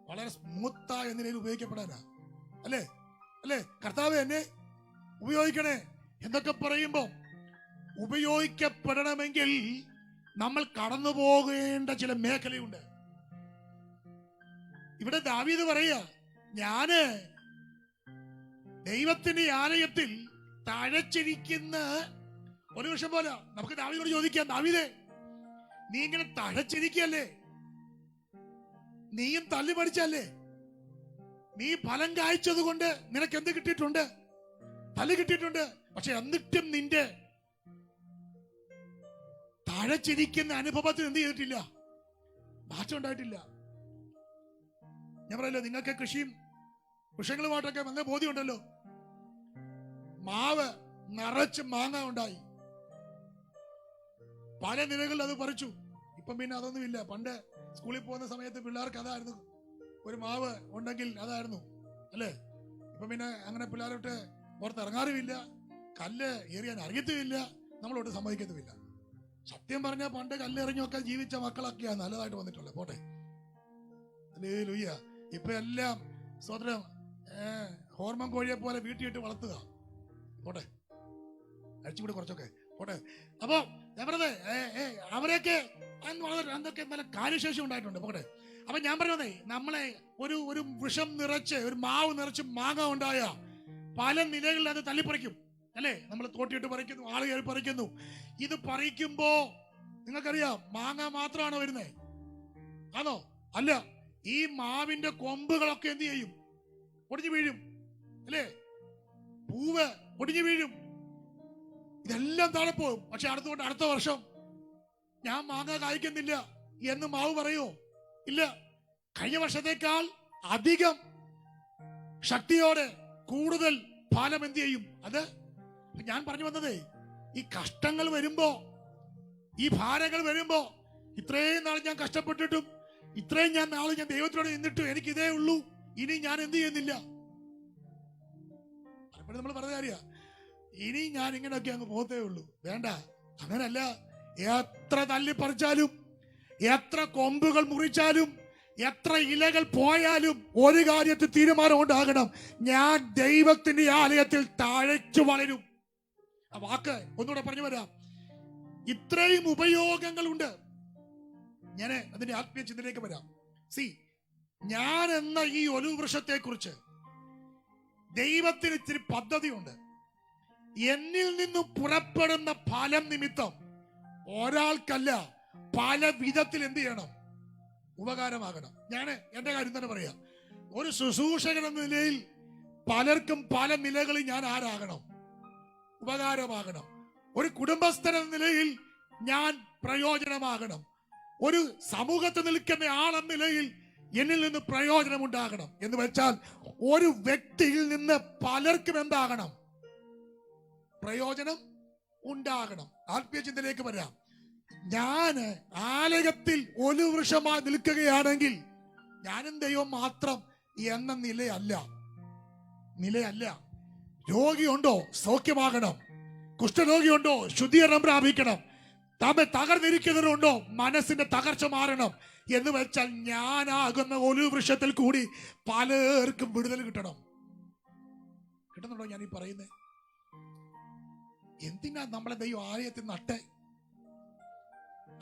വളരെ സ്മൂത്തായ എന്തിനേലും ഉപയോഗിക്കപ്പെടാനാ. അല്ലേ? കർത്താവേ എന്നെ ഉപയോഗിക്കണേ എന്നൊക്കെ പറയുമ്പോ, ഉപയോഗിക്കപ്പെടണമെങ്കിൽ നമ്മൾ കടന്നു പോകേണ്ട ചില മേഖലയുണ്ട്. ഇവിടെ ദാവീദ് പറയുക, ഞാന് ദൈവത്തിന്റെ ആലയത്തിൽ തഴച്ചിരിക്കുന്ന ഒരു വർഷം പോലെ. നമുക്ക് ദാവീദിനോട് ചോദിക്കാം, ദാവീദേ, നീ ഇങ്ങനെ തഴച്ചിരിക്കല്ലേ? നീയും തല്ലി പഠിച്ചല്ലേ? നീ ഫലം കായ്ച്ചത് കൊണ്ട് നിനക്ക് എന്ത് കിട്ടിയിട്ടുണ്ട്? തല്ല് കിട്ടിയിട്ടുണ്ട്. പക്ഷെ എന്നിട്ടും നിന്റെ തഴച്ചിരിക്കുന്ന അനുഭവത്തിൽ എന്ത് ചെയ്തിട്ടില്ല? മാറ്റം ഉണ്ടായിട്ടില്ല. ഞാൻ പറയല്ലോ, നിങ്ങൾക്ക് കൃഷികളുമായിട്ടൊക്കെ നല്ല ബോധ്യമുണ്ടല്ലോ. മാവ് നിറച്ച് മാങ്ങ ഉണ്ടായി, പല നിലകളിൽ അത് പറിച്ചു. ഇപ്പം പിന്നെ അതൊന്നുമില്ല. പണ്ട് സ്കൂളിൽ പോകുന്ന സമയത്ത് പിള്ളേർക്ക് അതായിരുന്നു, ഒരു മാവ് ഉണ്ടെങ്കിൽ അതായിരുന്നു, അല്ലേ? ഇപ്പം പിന്നെ അങ്ങനെ പിള്ളേരോട്ട് പുറത്തിറങ്ങാറുമില്ല, കല്ല് എറിയാൻ അറിയത്തുമില്ല, നമ്മളോട്ട് സമ്മതിക്കത്തുമില്ല. സത്യം പറഞ്ഞാൽ പണ്ട് കല്ലെറിഞ്ഞൊക്കെ ജീവിച്ച മക്കളൊക്കെയാണ് നല്ലതായിട്ട് വന്നിട്ടുള്ളത്. പോട്ടെ, ഹല്ലേലൂയ. ഇപ്പൊ എല്ലാം സ്വതന്ത്രം ഹോർമോൺ കോഴിയെ പോലെ വീട്ടിയിട്ട് വളർത്തുക. പോട്ടെ, അഴിച്ചുകൂടി കുറച്ചൊക്കെ പോട്ടെ. അപ്പൊ ഞാൻ പറഞ്ഞത് അവരൊക്കെ എന്തൊക്കെ നല്ല കാര്യശേഷി ഉണ്ടായിട്ടുണ്ട്. പോട്ടെ. അപ്പൊ ഞാൻ പറയുന്നേ, നമ്മളെ ഒരു വൃക്ഷം നിറച്ച്, ഒരു മാവ് നിറച്ച് മാങ്ങ ഉണ്ടായ പല നിലകളിൽ അത് തല്ലിപ്പറിക്കും, അല്ലേ? നമ്മൾ തോട്ടിയിട്ട് പറിക്കുന്നു, ആളുകൾ പറിക്കുന്നു. ഇത് പറിക്കുമ്പോ നിങ്ങൾക്കറിയാം, മാങ്ങ മാത്രമാണ് വരുന്നത്, ആണോ? അല്ല. ഈ മാവിന്റെ കൊമ്പുകളൊക്കെ എന്ത് ചെയ്യും? ഒടിഞ്ഞു വീഴും അല്ലേ? പൂവ് ഒടിഞ്ഞു വീഴും. ഇതെല്ലാം താഴെ പോകും. പക്ഷെ അടുത്ത വർഷം ഞാൻ മാങ്ങ കായ്ക്കുന്നില്ല എന്ന് മാവ് പറയോ? ഇല്ല. കഴിഞ്ഞ വർഷത്തേക്കാൾ അധികം ശക്തിയോടെ കൂടുതൽ ഫലം എന്ത് ചെയ്യും? അത് ഞാൻ പറഞ്ഞു വന്നതേ, ഈ കഷ്ടങ്ങൾ വരുമ്പോ, ഈ ഭാരങ്ങൾ വരുമ്പോ, ഇത്രയും നാൾ ഞാൻ കഷ്ടപ്പെട്ടിട്ടും ഇത്രയും നാൾ ഞാൻ ദൈവത്തിനോട് നിന്നിട്ടും എനിക്ക് ഇതേ ഉള്ളൂ, ഇനി ഞാൻ എന്ത് ചെയ്യുന്നില്ല. നമ്മൾ പറഞ്ഞ കാര്യ, ഇനി ഞാൻ ഇങ്ങനെയൊക്കെ അങ്ങ് പോകത്തേ ഉള്ളൂ. വേണ്ട, അങ്ങനല്ല. എത്ര തല്ലിപ്പറിച്ചാലും, എത്ര കൊമ്പുകൾ മുറിച്ചാലും, എത്ര ഇലകൾ പോയാലും ഒരു കാര്യത്തിൽ തീരുമാനം ഉണ്ടാകണം: ഞാൻ ദൈവത്തിന്റെ ആലയത്തിൽ തഴച്ചു വളരും. ആ വാക്ക് ഒന്നുകൂടെ പറഞ്ഞു വരാം. ഇത്രയും ഉപയോഗങ്ങളുണ്ട്. ഞാൻ അതിന്റെ ആത്മീയ ചിന്തയിലേക്ക് വരാം. ഞാൻ എന്ന ഈ ഒലിവ് വൃക്ഷത്തെ കുറിച്ച് ദൈവത്തിന് ഇത്തിരി പദ്ധതിയുണ്ട്. എന്നിൽ നിന്നും പുറപ്പെടുന്ന ഫലം നിമിത്തം ഒരാൾക്കല്ല, പല വിധത്തിൽ എന്ത് ചെയ്യണം? ഉപകാരമാകണം. ഞാൻ എന്റെ കാര്യം തന്നെ പറയാം. ഒരു ശുശ്രൂഷകൻ എന്ന നിലയിൽ പലർക്കും പല നിലകളിൽ ഞാൻ ആരാകണം? ഉപകാരമാകണം. ഒരു കുടുംബസ്ഥൻ എന്ന നിലയിൽ ഞാൻ പ്രയോജനമാകണം. ഒരു സമൂഹത്തിൽ നിൽക്കുന്ന ആളെന്ന നിലയിൽ എന്നിൽ നിന്ന് പ്രയോജനം ഉണ്ടാകണം. എന്ന് വെച്ചാൽ ഒരു വ്യക്തിയിൽ നിന്ന് പലർക്കും എന്താകണം? പ്രയോജനം ഉണ്ടാകണം. ആത്മീയ ചിന്തയിലേക്ക് വരാം. ഞാൻ ആലയത്തിൽ ഒരു വൃക്ഷമായി നിൽക്കുകയാണെങ്കിൽ ഞാനും ദൈവം മാത്രം എന്ന നിലയല്ല. രോഗിയുണ്ടോ? സൗഖ്യമാകണം. കുഷ്ഠരോഗിയുണ്ടോ? ശുദ്ധീകരണം പ്രാപിക്കണം. തകർന്നിരിക്കുന്നവരുണ്ടോ? മനസ്സിന്റെ തകർച്ച മാറണം. എന്ന് വെച്ചാൽ ഞാനാകുന്ന ഒരു വൃക്ഷത്തിൽ കൂടി പലർക്കും വിടുതൽ കിട്ടണം. കിട്ടുന്നുണ്ടോ ഞാൻ ഈ പറയുന്നത്? എന്തിനാ നമ്മളെ ദൈവം ആലയത്തിൽ നട്ടേ?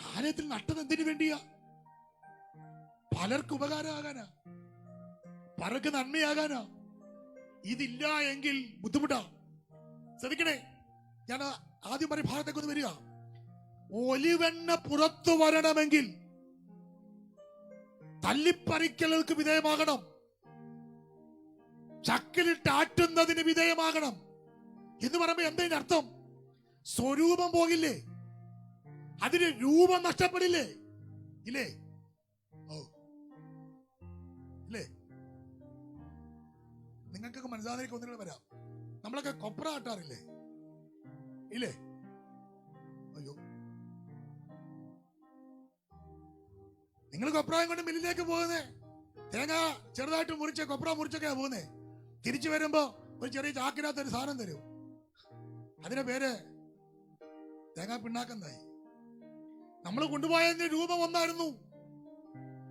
ആലയത്തിൽ നട്ടത് എന്തിനു വേണ്ടിയാ? പലർക്ക് ഉപകാരമാകാനാ, പലർക്ക് നന്മയാകാനാ. ഇതില്ല എങ്കിൽ ബുദ്ധിമുട്ടാ. ശ്രദ്ധിക്കണേ, ഞാൻ ആദ്യം പറഞ്ഞ ഭാഗത്തേക്ക് ഒന്ന് വരിക. ഒലിവെണ്ണ പുറത്തു വരണമെങ്കിൽ തല്ലിപ്പറിക്കലുകൾക്ക് വിധേയമാകണം, ചക്കിലിട്ട് ആറ്റുന്നതിന് വിധേയമാകണം. എന്ന് പറയുമ്പോ എന്താ അർത്ഥം? സ്വരൂപം പോകില്ലേ? അതിന് രൂപം നഷ്ടപ്പെടില്ലേ? ഇല്ലേ? ഇല്ലേ? നിങ്ങൾക്കൊക്കെ മനസ്സിലാക്കി ഒന്നുകൂടെ വരാം. നമ്മളൊക്കെ കൊപ്ര ആട്ടാറില്ലേ? ഇല്ലേ? അയ്യോ, നിങ്ങൾ കൊപ്രായം കൊണ്ട് മില്ലിലേക്ക് പോകുന്നേ, തേങ്ങ ചെറുതായിട്ട് കൊപ്ര മുറിച്ചൊക്കെയാ പോകുന്നേ. തിരിച്ചു വരുമ്പോ ഒരു ചെറിയ ചാക്കിനകത്ത് ഒരു സാധനം തരും. അതിന്റെ പേര് തേങ്ങാ പിണ്ണാക്കെന്നായി. നമ്മൾ കൊണ്ടുപോയതിന്റെ രൂപം ഒന്നായിരുന്നു,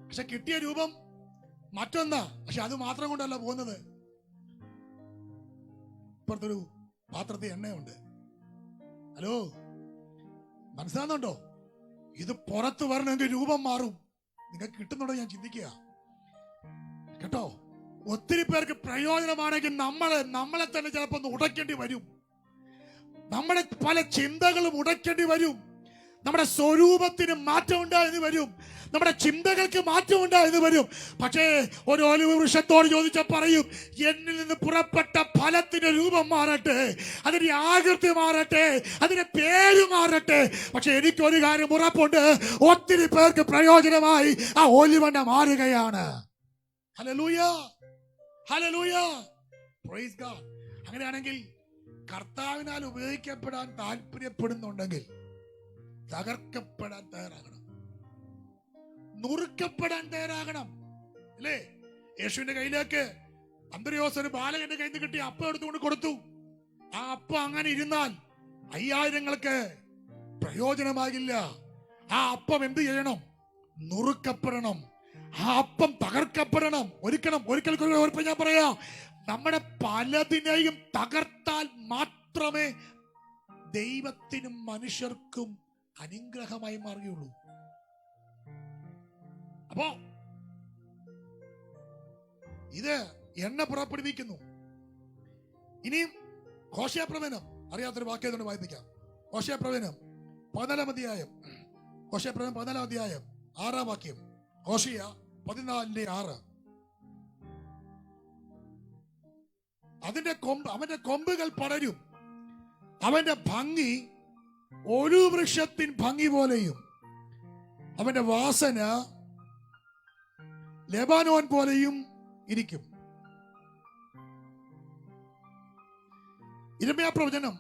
പക്ഷെ കിട്ടിയ രൂപം മറ്റൊന്നാ. പക്ഷെ അത് മാത്രം കൊണ്ടല്ല പോകുന്നത്. ഇപ്പുറത്തൊരു പാത്രത്തിൽ എണ്ണയുണ്ട്. ഹലോ, മനസ്സിലാകുന്നുണ്ടോ? ഇത് പുറത്ത് വരണമെങ്കിൽ രൂപം മാറും. നിങ്ങൾക്ക് കിട്ടുന്നുണ്ടോ ഞാൻ ചിന്തിക്കുക കേട്ടോ. ഒത്തിരി പേർക്ക് പ്രയോജനമാണെങ്കിൽ നമ്മളെ തന്നെ ചിലപ്പോൾ ഒന്ന് ഉടയ്ക്കേണ്ടി വരും. നമ്മുടെ പല ചിന്തകളും ഉടയ്ക്കേണ്ടി വരും. നമ്മുടെ സ്വരൂപത്തിന് മാറ്റം ഉണ്ടായെന്ന് വരും. നമ്മുടെ ചിന്തകൾക്ക് മാറ്റം ഉണ്ടായെന്ന് വരും. പക്ഷേ ഒരു ഒലിവ് വൃക്ഷത്തോട് ചോദിച്ചാൽ പറയും, എന്നിൽ നിന്ന് പുറപ്പെട്ട ഫലത്തിന്റെ രൂപം മാറട്ടെ, അതിന്റെ ആകൃതി മാറട്ടെ, അതിന്റെ പേര് മാറട്ടെ. പക്ഷെ എനിക്കൊരു കാര്യം ഉറപ്പുണ്ട്, ഒത്തിരി പേർക്ക് പ്രയോജനമായി ആ ഒലിവെണ്ണ മാറുകയാണ്. Hallelujah, hallelujah, praise God. അങ്ങനെയാണെങ്കിൽ കർത്താവിനാൽ ഉപയോഗിക്കപ്പെടാൻ താല്പര്യപ്പെടുന്നുണ്ടെങ്കിൽ തകർക്കപ്പെടാൻ തയ്യാറാകണം, നുറുക്കപ്പെടാൻ തയ്യാറാകണം. അല്ലേ? യേശുവിന്റെ കയ്യിലേക്ക് അന്ത്രയോസ് ഒരു ബാലകന്റെ കയ്യിൽ നിന്ന് കിട്ടിയ അപ്പം എടുത്തുകൊണ്ട് കൊടുത്തു. ആ അപ്പം അങ്ങനെ ഇരുന്നാൽ 5000ങ്ങൾക്ക് പ്രയോജനമാകില്ല. ആ അപ്പം എന്ത് ചെയ്യണം? നുറുക്കപ്പെടണം. ആ അപ്പം തകർക്കപ്പെടണം. ഒരിക്കൽ ഞാൻ പറയാം, നമ്മുടെ പലതിനെയും തകർത്താൽ മാത്രമേ ദൈവത്തിനും മനുഷ്യർക്കും അനുഗ്രഹമായി മാറുകയുള്ളൂ. അപ്പോ ഇത് എണ്ണ പുറപ്പെടുവിക്കുന്നു. ഇനിയും ഹോശേയ-പ്രവചനം അറിയാത്തൊരു വാക്യത്തോട് വായിപ്പിക്കാം. ഹോശേയ-പ്രവചനം 14-ാം അധ്യായം, ഹോശേയ-പ്രവചനം 14-ാം അധ്യായം 6-ാം വാക്യം. ഹോശിയ 14:6. അവന്റെ കൊമ്പുകൾ പടരും, അവന്റെ ഭംഗി ഒരു വൃക്ഷത്തിൻ ഭംഗി പോലെയും അവന്റെ വാസന ലെബാനോൻ പോലെയും ഇരിക്കും. യിരെമ്യാ പ്രവചനം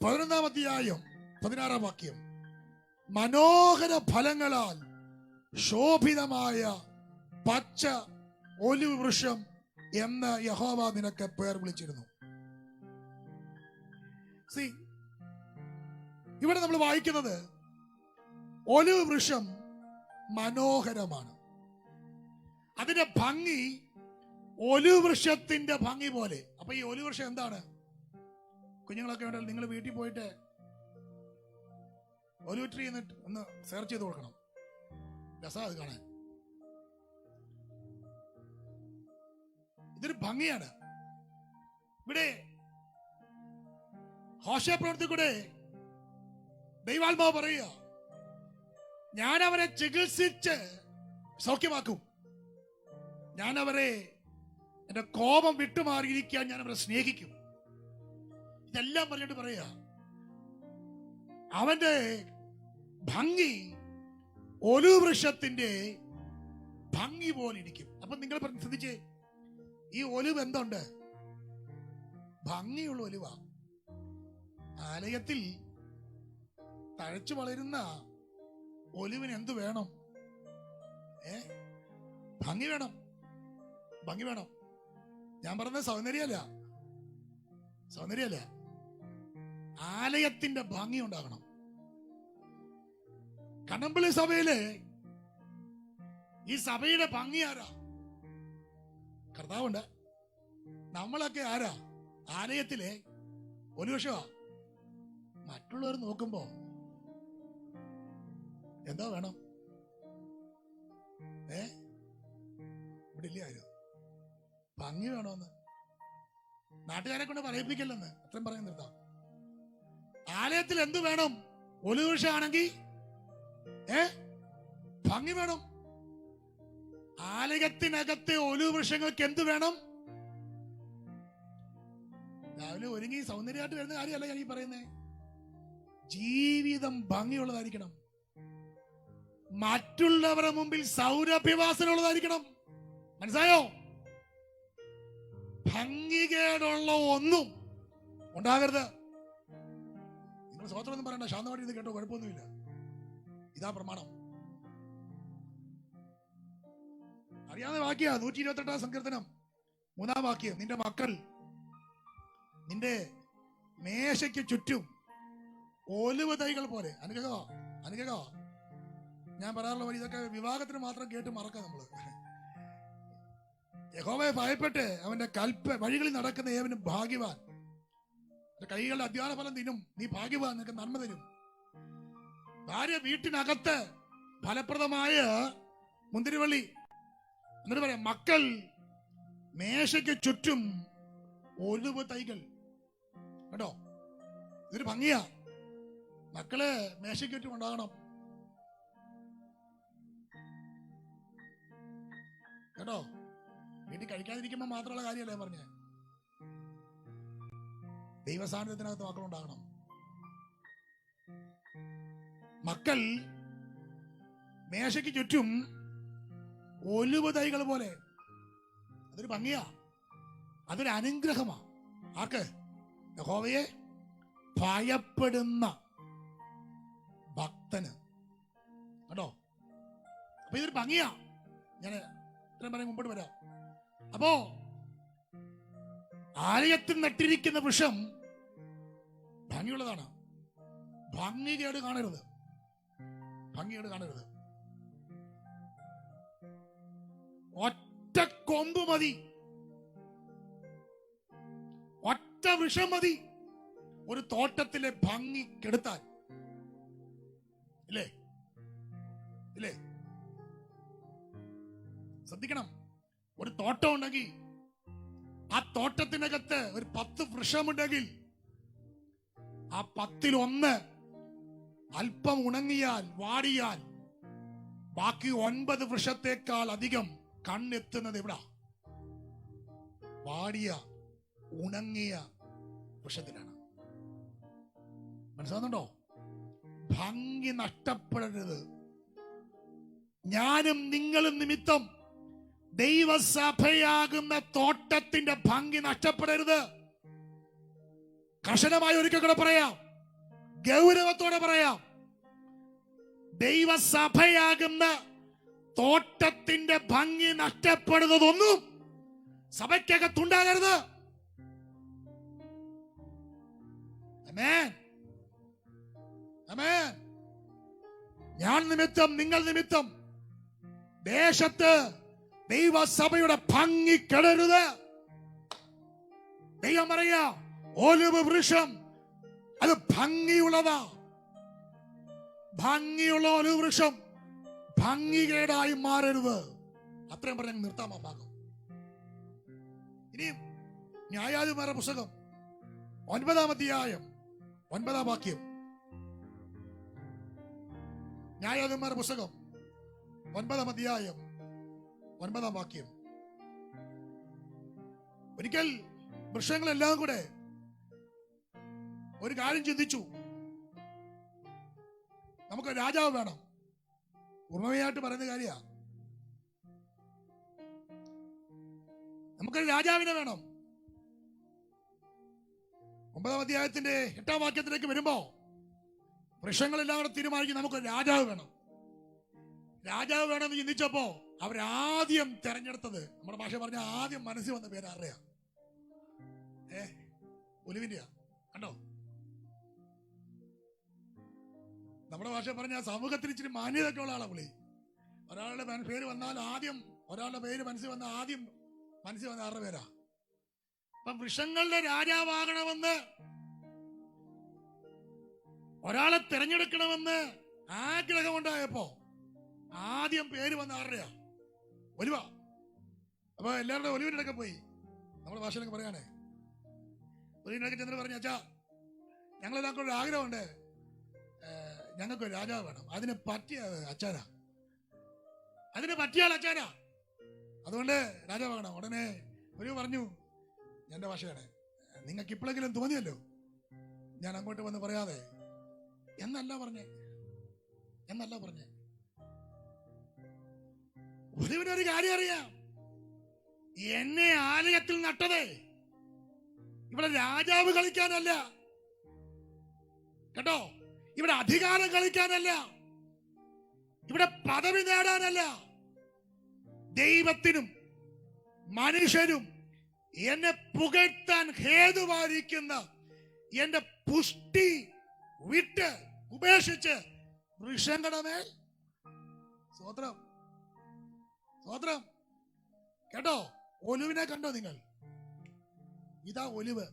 11-ാം അധ്യായം 16-ാം വാക്യം. മനോഹര ഫലങ്ങളാൽ ശോഭിതമായ പച്ച ഒലിവ് വൃക്ഷം എന്ന് യഹോവ നിനക്ക് പേർ വിളിച്ചിരുന്നു. ഇവിടെ നമ്മൾ വായിക്കുന്നത് ഒലിവ് വൃക്ഷം മനോഹരമാണ്. അതിന്റെ ഭംഗി ഒലിവ് വൃക്ഷത്തിന്റെ ഭംഗി പോലെ. അപ്പൊ ഈ ഒലിവ് വൃക്ഷം എന്താണ്? കുഞ്ഞുങ്ങളൊക്കെ ഉണ്ടല്ലോ, നിങ്ങൾ വീട്ടിൽ പോയിട്ട് ഒലിവ് ട്രീ ഒന്ന് സെർച്ച് ചെയ്ത് കൊടുക്കണം. രസാ അത് കാണാൻ. ഇതൊരു ഭംഗിയാണ്. ഇവിടെ ഹോശേയ പ്രവൃത്തി കൂടെ ദൈവാത്മാവ് പറയുക, ഞാൻ അവരെ ചികിത്സിച്ച് സൗഖ്യമാക്കും, ഞാൻ അവരെ എന്റെ കോപം വിട്ടുമാറിയിരിക്കാൻ ഞാൻ അവരെ സ്നേഹിക്കും. ഇതെല്ലാം പറഞ്ഞിട്ട് പറയുക, അവന്റെ ഭംഗി ഒലിവ് വൃക്ഷത്തിന്റെ ഭംഗി പോലെ ഇരിക്കും. അപ്പൊ നിങ്ങൾ ശ്രദ്ധിച്ചേ, ഈ ഒലിവ് എന്തുണ്ട്? ഭംഗിയുള്ള ഒലിവ. ആലയത്തിൽ തഴച്ചു വളരുന്ന ഒലിവിന് എന്തു വേണം? ഭംഗി വേണം, ഭംഗി വേണം. ഞാൻ പറഞ്ഞത് സൗന്ദര്യമല്ല, ആലയത്തിന്റെ ഭംഗി ഉണ്ടാകണം. കണ്ണമ്പള്ളി സഭയിലെ ഈ സഭയുടെ ഭംഗി ആരാ? കർത്താവുണ്ട്. നമ്മളൊക്കെ ആരാ? ആലയത്തിലെ ഒരു വർഷമാ. മറ്റുള്ളവർ നോക്കുമ്പോ എന്താ വേണം? ഇവിടെ ഇല്ല ആരും ഭംഗി വേണോന്ന്. നാട്ടുകാരെ കൊണ്ട് പറയിപ്പിക്കല്ലെന്ന് അത്രയും പറയാൻ നിർത്താം. ആലയത്തിൽ എന്തു വേണം? ഒലിവ് വൃക്ഷമാണെങ്കിൽ ഭംഗി വേണം. ആലയത്തിനകത്തെ ഒലിവ് വൃക്ഷങ്ങൾക്ക് എന്ത് വേണം? രാവിലെ ഒരുങ്ങി സൗന്ദര്യമായിട്ട് വരുന്ന കാര്യമല്ല ഞാൻ ഈ പറയുന്നേ. ജീവിതം ഭംഗിയുള്ളതായിരിക്കണം. മറ്റുള്ളവരുടെ മുമ്പിൽ സൗരഭ്യവാസനയുള്ളതായിരിക്കണം. മനസ്സിലായോ? ഭംഗികേടുള്ള ഒന്നും ഉണ്ടാകരുത്. നിങ്ങൾ സ്വതന്ത്രമൊന്നും പറയണ്ട, ശാന്തമായിട്ട് ഇത് കേട്ടോ, കുഴപ്പമൊന്നുമില്ല. ഇതാ പ്രമാണം. അറിയാവുന്ന വാക്യ 128-ാം സങ്കീർത്തനം 3-ാം വാക്യം. നിന്റെ മക്കൾ നിന്റെ മേശയ്ക്ക് ചുറ്റും ഒലിവ് തൈകൾ പോലെ. അനുഗ്രഹ ഞാൻ പറയാറുള്ള പോലെ ഇതൊക്കെ വിവാഹത്തിന് മാത്രം കേട്ട് മറക്കാം നമ്മള്. യഹോവയെ ഭയപ്പെട്ട് അവന്റെ വഴികളിൽ നടക്കുന്ന ഏവനും ഭാഗ്യവാൻ. കൈകളുടെ അധ്വാന ഫലം തിന്നും, നീ ഭാഗ്യവാൻ, നിനക്ക് നന്മ തരും. ഭാര്യ വീട്ടിനകത്ത് ഫലപ്രദമായ മുന്തിരിവള്ളി. എന്നിട്ട് പറയാം, മക്കൾ മേശയ്ക്ക് ചുറ്റും ഒലിവ് തൈകൾ. കേട്ടോ, ഇതൊരു ഭംഗിയാ. മക്കള് മേശയ്ക്ക് ചുറ്റും ഉണ്ടാകണം. കേട്ടോ, വീട്ടിൽ കഴിക്കാതിരിക്കുമ്പോ മാത്രമുള്ള കാര്യമല്ലേ പറഞ്ഞേ. ദൈവസാന്നിധ്യത്തിനകത്ത് മക്കളുണ്ടാകണം. മക്കൾ മേശയ്ക്ക് ചുറ്റും ഒലിവ് തൈകൾ പോലെ. അതൊരു ഭംഗിയാ, അതൊരു അനുഗ്രഹമാ. ആർക്ക്? യഹോവയെ ഭയപ്പെടുന്ന ഭക്തന്. കേട്ടോ, അപ്പൊ ഇതൊരു ഭംഗിയാ. ഞാൻ ഇത്രയും പറയാൻ മുമ്പോട്ട് വരാം. അപ്പോ ആലയത്തിൽ നട്ടിരിക്കുന്ന വൃക്ഷം ഭംഗിയുള്ളതാണ്. ഭംഗികേട് കാണരുത്. ഒറ്റ കൊമ്പ് മതി, ഒറ്റ വൃക്ഷം മതി ഒരു തോട്ടത്തിലെ ഭംഗി കെടുത്താൻ. ഇല്ലേ? ശ്രദ്ധിക്കണം. ഒരു തോട്ടം ഉണ്ടെങ്കിൽ ആ തോട്ടത്തിനകത്ത് ഒരു 10 വൃക്ഷമുണ്ടെങ്കിൽ ആ 10-ൽ 1 അല്പം ഉണങ്ങിയാൽ, വാടിയാൽ ബാക്കി 9 വൃക്ഷത്തെക്കാൾ അധികം കണ്ണെത്തുന്നത് എവിടാ? വാടിയ ഉണങ്ങിയ വൃക്ഷത്തിലാണ്. മനസ്സിലാകുന്നുണ്ടോ? ഭംഗി നഷ്ടപ്പെടരുത്. ഞാനും നിങ്ങളും നിമിത്തം ദൈവസഭയാകുന്ന തോട്ടത്തിന്റെ ഭംഗി നഷ്ടപ്പെടരുത്. കർശനമായി ഒരിക്കൽ കൂടെ പറയാം, ഗൗരവത്തോടെ പറയാം. ദൈവസഭയാകുന്ന തോട്ടത്തിന്റെ ഭംഗി നഷ്ടപ്പെടുന്നതൊന്നും സഭയ്ക്കകത്തുണ്ടാകരുത്. ആമേൻ, ആമേൻ. ഞാൻ നിമിത്തം, നിങ്ങൾ നിമിത്തം ദേശത്ത് ദൈവസഭയുടെ ഭംഗി കെടരുത്. ദൈവം പറയാ, ഒലിവ് വൃക്ഷം അത് ഭംഗിയുള്ളതാ. ഭംഗിയുള്ള ഒലിവ് വൃക്ഷം ഭംഗികേടായി മാറരുത്. അത്രയും പറഞ്ഞ് നിർത്താം ആ ഭാഗം. ഇനിയും ന്യായാധിപന്മാരുടെ പുസ്തകം 9-ാം അധ്യായം 9-ാം വാക്യം. ന്യായാധിപന്മാരുടെ പുസ്തകം 9-ാം അധ്യായം 9-ാം വാക്യം. ഒരിക്കൽ വൃക്ഷങ്ങളെല്ലാം കൂടെ ഒരു കാര്യം ചിന്തിച്ചു. നമുക്ക് രാജാവ് വേണം. ഉണ്മയായിട്ട് പറയുന്ന കാര്യ. നമുക്കൊരു രാജാവിനെ വേണം. 9-ാം അധ്യായത്തിന്റെ 8-ാം വാക്യത്തിലേക്ക് വരുമ്പോ വൃക്ഷങ്ങളെല്ലാം കൂടെ തീരുമാനിക്കും നമുക്കൊരു രാജാവ് വേണം. രാജാവ് വേണമെന്ന് ചിന്തിച്ചപ്പോ അവരാദ്യം തെരഞ്ഞെടുത്തത്, നമ്മുടെ ഭാഷ പറഞ്ഞ ആദ്യം മനസ്സിൽ വന്ന പേര് ആരുടെയാ? ഒലിവിന്റെയാ. കണ്ടോ? നമ്മുടെ ഭാഷ പറഞ്ഞ സമൂഹത്തിൽ ഇച്ചിരി മാന്യതൊക്കെ ഉള്ള ആളാ പുള്ളി. ഒരാളുടെ പേര് വന്നാൽ ആദ്യം, ഒരാളുടെ പേര് മനസ്സിൽ വന്ന ആദ്യം മനസ്സിൽ വന്ന ആരുടെ പേരാ? അപ്പൊ വൃക്ഷങ്ങളുടെ രാജാവാകണമെന്ന്, ഒരാളെ തിരഞ്ഞെടുക്കണമെന്ന് ആഗ്രഹമുണ്ടായപ്പോ ആദ്യം പേര് വന്ന ആരുടെയാ? ഒലിവ. അപ്പൊ എല്ലാവരുടെ ഒലിവിന്റെ ഇടയ്ക്ക് പോയി. നമ്മുടെ ഭാഷയിലൊക്കെ പറയാനേ, ഒലിവിനൊക്കെ ചെന്നിട്ട് പറഞ്ഞു, അച്ഛാ ഞങ്ങളെല്ലാവർക്കും ഒരു ആഗ്രഹമുണ്ട്, ഞങ്ങൾക്ക് ഒരു രാജാവ് വേണം. അതിന് പറ്റിയ അച്ഛാനാ, അതിന് പറ്റിയ ആൾ അച്ഛാനാ, അതുകൊണ്ട് രാജാവാകണം. ഉടനെ ഒലിവ് പറഞ്ഞു, എന്റെ ഭാഷയാണ്, നിങ്ങൾക്ക് ഇപ്പോഴെങ്കിലും തോന്നിയല്ലോ ഞാൻ അങ്ങോട്ട് വന്ന് പറയാതെ എന്നല്ല പറഞ്ഞേ. ഒലിവിനൊരു കാര്യം അറിയാം, എന്നെ ആലയത്തിൽ നട്ടതേ ഇവിടെ രാജാവ് കളിക്കാനല്ല കേട്ടോ, ഇവിടെ അധികാരം കളിക്കാനല്ല, ഇവിടെ പദവി നേടാനല്ല. ദൈവത്തിനും മനുഷ്യരും എന്നെ പുകഴ്ത്താൻ ഹേതുവായിരിക്കുന്ന എന്റെ പുഷ്ടി വിട്ട് ഉപേക്ഷിച്ച് വൃക്ഷങ്ങളുടെ മേൽ സ്തോത്രം, സ്തോത്രം. കേട്ടോ? ഒലിവിനെ കണ്ടോ നിങ്ങൾ? ഇതാ ഒലിവ്.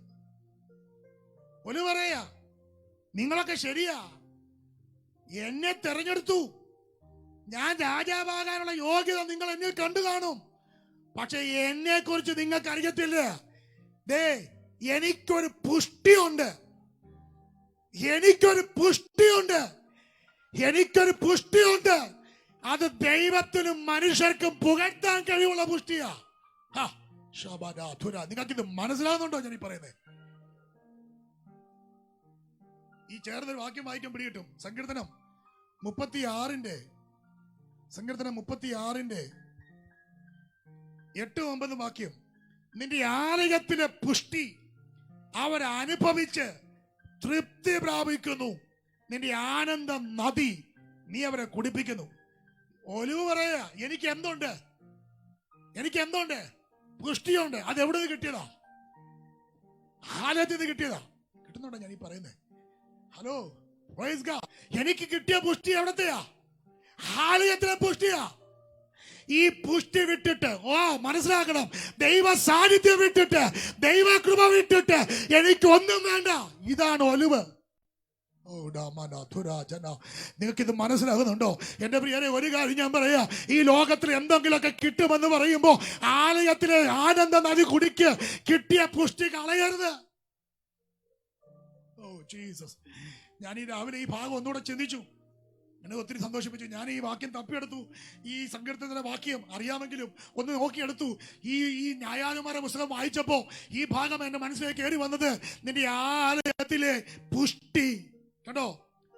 ഒലിവ് പറയാ, നിങ്ങളൊക്കെ ശരിയാ, എന്നെ തെരഞ്ഞെടുത്തു, ഞാൻ രാജാവാകാനുള്ള യോഗ്യത നിങ്ങൾ എന്നിൽ കണ്ടു കാണും. പക്ഷെ എന്നെ കുറിച്ച് നിങ്ങൾക്ക് അറിയത്തില്ല. ദേ, എനിക്കൊരു പുഷ്ടിയുണ്ട്, എനിക്കൊരു പുഷ്ടിയുണ്ട്. അത് ദൈവത്തിനും മനുഷ്യർക്കും പുകഴ്ത്താൻ കഴിവുള്ള പുഷ്ടിയാ. നിങ്ങൾക്കിത് മനസ്സിലാവുന്നുണ്ടോ ഞാൻ ഈ പറയുന്നത്? ഈ ചേർന്നൊരു വാക്യം വായിക്കാൻ പിടികിട്ടും. സങ്കീർത്തനം 36-ന്റെ 8-9 വാക്യം. നിന്റെ ആലയത്തിലെ പുഷ്ടി അവരനുഭവിച്ച് തൃപ്തി പ്രാപിക്കുന്നു, നിന്റെ ആനന്ദ നദി നീ അവരെ കുടിപ്പിക്കുന്നു. ഒലിവ് പറയാ, എനിക്ക് എന്തുണ്ട്? പുഷ്ടിയുണ്ട്. അത് എവിടെ നിന്ന് കിട്ടിയതാ? ആലയത്തിൽ നിന്ന് കിട്ടിയതാ. കിട്ടുന്നുണ്ടോ ഞാൻ ഈ പറയുന്നത്? Hello, praise God. എനിക്ക് കിട്ടിയ പുഷ്ടി എവിടത്തെയാ? ആലയത്തിലെ പുഷ്ടിയാ. ഈ പുഷ്ടി വിട്ടിട്ട്, മനസ്സിലാക്കണം, ദൈവ സാന്നിധ്യം വിട്ടിട്ട്, ദൈവകൃപ വിട്ടിട്ട് എനിക്കൊന്നും വേണ്ട. ഇതാണ് ഒലിവ്. നിങ്ങൾക്കിത് മനസ്സിലാകുന്നുണ്ടോ? എന്റെ പ്രിയരെ, ഒരു കാര്യം ഞാൻ പറയാ, ഈ ലോകത്തിൽ എന്തെങ്കിലുമൊക്കെ കിട്ടുമെന്ന് പറയുമ്പോ ആലയത്തിലെ ആനന്ദ നദി കുടിക്ക്, കിട്ടിയ പുഷ്ടി കളയരുത്. Oh Jesus. ഞാൻ ഈ രാവിലെ ഈ ഭാഗം ഒന്നുകൂടെ ചിന്തിച്ചു. എന്നെ ഒത്തിരി സന്തോഷിപ്പിച്ചു. ഞാൻ ഈ വാക്യം തപ്പിയെടുത്തു. ഈ സങ്കീർത്തനത്തിലെ വാക്യം അറിയാമെങ്കിലും ഒന്ന് നോക്കിയെടുത്തു. ഈ ന്യായാധിപന്മാരുടെ പുസ്തകം വായിച്ചപ്പോൾ ഈ ഭാഗം എന്റെ മനസ്സിലേക്ക് കയറി വന്നത്, നിന്റെ ആലയത്തിലെ പുഷ്ടി കേട്ടോ,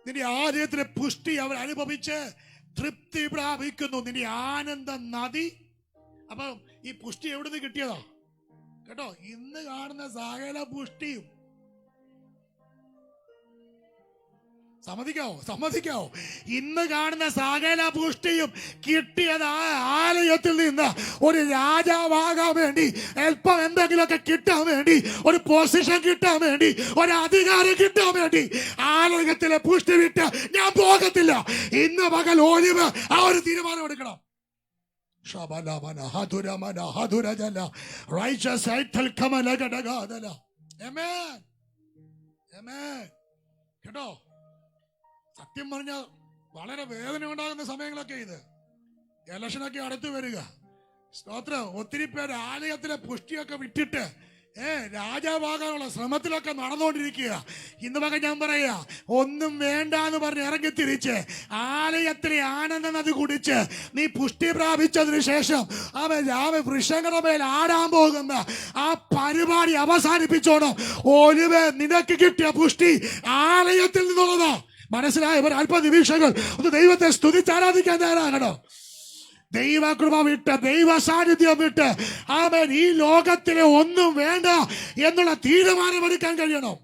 നിന്റെ ആലയത്തിലെ പുഷ്ടി അവർ അനുഭവിച്ച് തൃപ്തി പ്രാപിക്കുന്നു. നിന്റെ ആനന്ദ നദി. അപ്പൊ ഈ പുഷ്ടി എവിടുന്ന് കിട്ടിയതാ കേട്ടോ? ഇന്ന് കാണുന്ന സകല പുഷ്ടിയും സമ്മതിക്കാവോ? ഇന്ന് കാണുന്ന സകല പുഷ്ടിയും കിട്ടിയത് ആ ആലയത്തിൽ നിന്ന്. ഒരു രാജാവാകാൻ വേണ്ടി, അല്പം എന്തെങ്കിലുമൊക്കെ കിട്ടാൻ വേണ്ടി, ഒരു പൊസിഷൻ കിട്ടാൻ വേണ്ടി, ഒരു അധികാരം കിട്ടാൻ വേണ്ടി ആലയത്തിലെ പുഷ്ടി വിട്ട് ഞാൻ പോകത്തില്ല. ഇന്ന് പകൽ ഒലിവ് ആ ഒരു തീരുമാനം എടുക്കണം. കേട്ടോ? സത്യം പറഞ്ഞാൽ വളരെ വേദന ഉണ്ടാകുന്ന സമയങ്ങളൊക്കെ ഇത്. ഇലക്ഷനൊക്കെ അടുത്ത് വരിക. സ്തോത്രം. ഒത്തിരി പേര് ആലയത്തിലെ പുഷ്ടിയൊക്കെ വിട്ടിട്ട് രാജാവാകാനുള്ള ശ്രമത്തിലൊക്കെ നടന്നുകൊണ്ടിരിക്കുക. ഇന്ന് പകൽ ഞാൻ പറയാ, ഒന്നും വേണ്ട എന്ന് പറഞ്ഞ് ഇറങ്ങി തിരിച്ച് ആലയത്തിലെ ആനന്ദ നദി കുടിച്ച് നീ പുഷ്ടി പ്രാപിച്ചതിന് ശേഷം അവൻ വൃക്ഷങ്ങളുടെ മേൽ ആടാൻ പോകുന്ന ആ പരിപാടി അവസാനിപ്പിച്ചോണം. ഒലിവ് നിനക്ക് കിട്ടിയ പുഷ്ടി ആലയത്തിൽ നിന്നുള്ളതാ. മനസ്സിലായവർ അല്പനിമിഷങ്ങൾ ഒന്ന് ദൈവത്തെ സ്തുതിച്ചാരാധിക്കാൻ തയ്യാറാകണം. ദൈവകൃപ വിട്ട്, ദൈവ സാന്നിധ്യം വിട്ട് ആമേൻ ഈ ലോകത്തിലെ ഒന്നും വേണ്ട എന്നുള്ള തീരുമാനമെടുക്കാൻ കഴിയണം.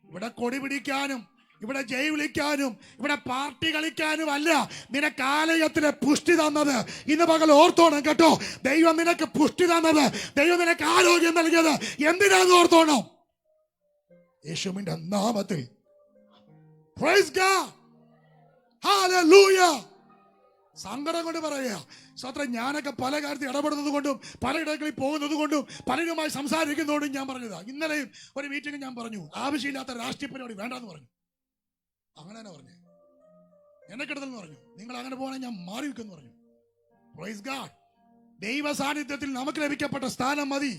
ഇവിടെ കൊടി പിടിക്കാനും, ഇവിടെ ജയ് വിളിക്കാനും, ഇവിടെ പാർട്ടി കളിക്കാനും അല്ല നിനക്ക് ആലയത്തിലെ പുഷ്ടി തന്നത്. ഇന്ന് പകൽ ഓർത്തോണം കേട്ടോ. ദൈവം നിനക്ക് പുഷ്ടി തന്നത്, ദൈവം നിനക്ക് ആരോഗ്യം നൽകിയത് എന്തിനാന്ന് ഓർത്തോണം. യേശുവിന്റെ നാമത്തിൽ. Praise God. ഹല്ലേലൂയ. സങ്കടം കൊണ്ട് പറയുക സ്വത്രം. ഞാനൊക്കെ പല കാര്യത്തിൽ ഇടപെടുന്നത് കൊണ്ടും പലയിടങ്ങളിൽ പോകുന്നത് കൊണ്ടും പലരുമായി സംസാരിക്കുന്നതുകൊണ്ടും ഞാൻ പറഞ്ഞതാ. ഇന്നലെയും ഒരു മീറ്റിംഗ് ഞാൻ പറഞ്ഞു, ആവശ്യമില്ലാത്ത രാഷ്ട്രീയ പരിപാടി വേണ്ടെന്ന് പറഞ്ഞു. അങ്ങനെ തന്നെ പറഞ്ഞു. എന്നെ കിടന്നെന്ന് പറഞ്ഞു, നിങ്ങൾ അങ്ങനെ പോകണമെങ്കിൽ ഞാൻ മാറി വെക്കുമെന്ന് പറഞ്ഞു. Praise God. ദൈവ സാന്നിധ്യത്തിൽ നമുക്ക് ലഭിക്കപ്പെട്ട സ്ഥാനം മതി.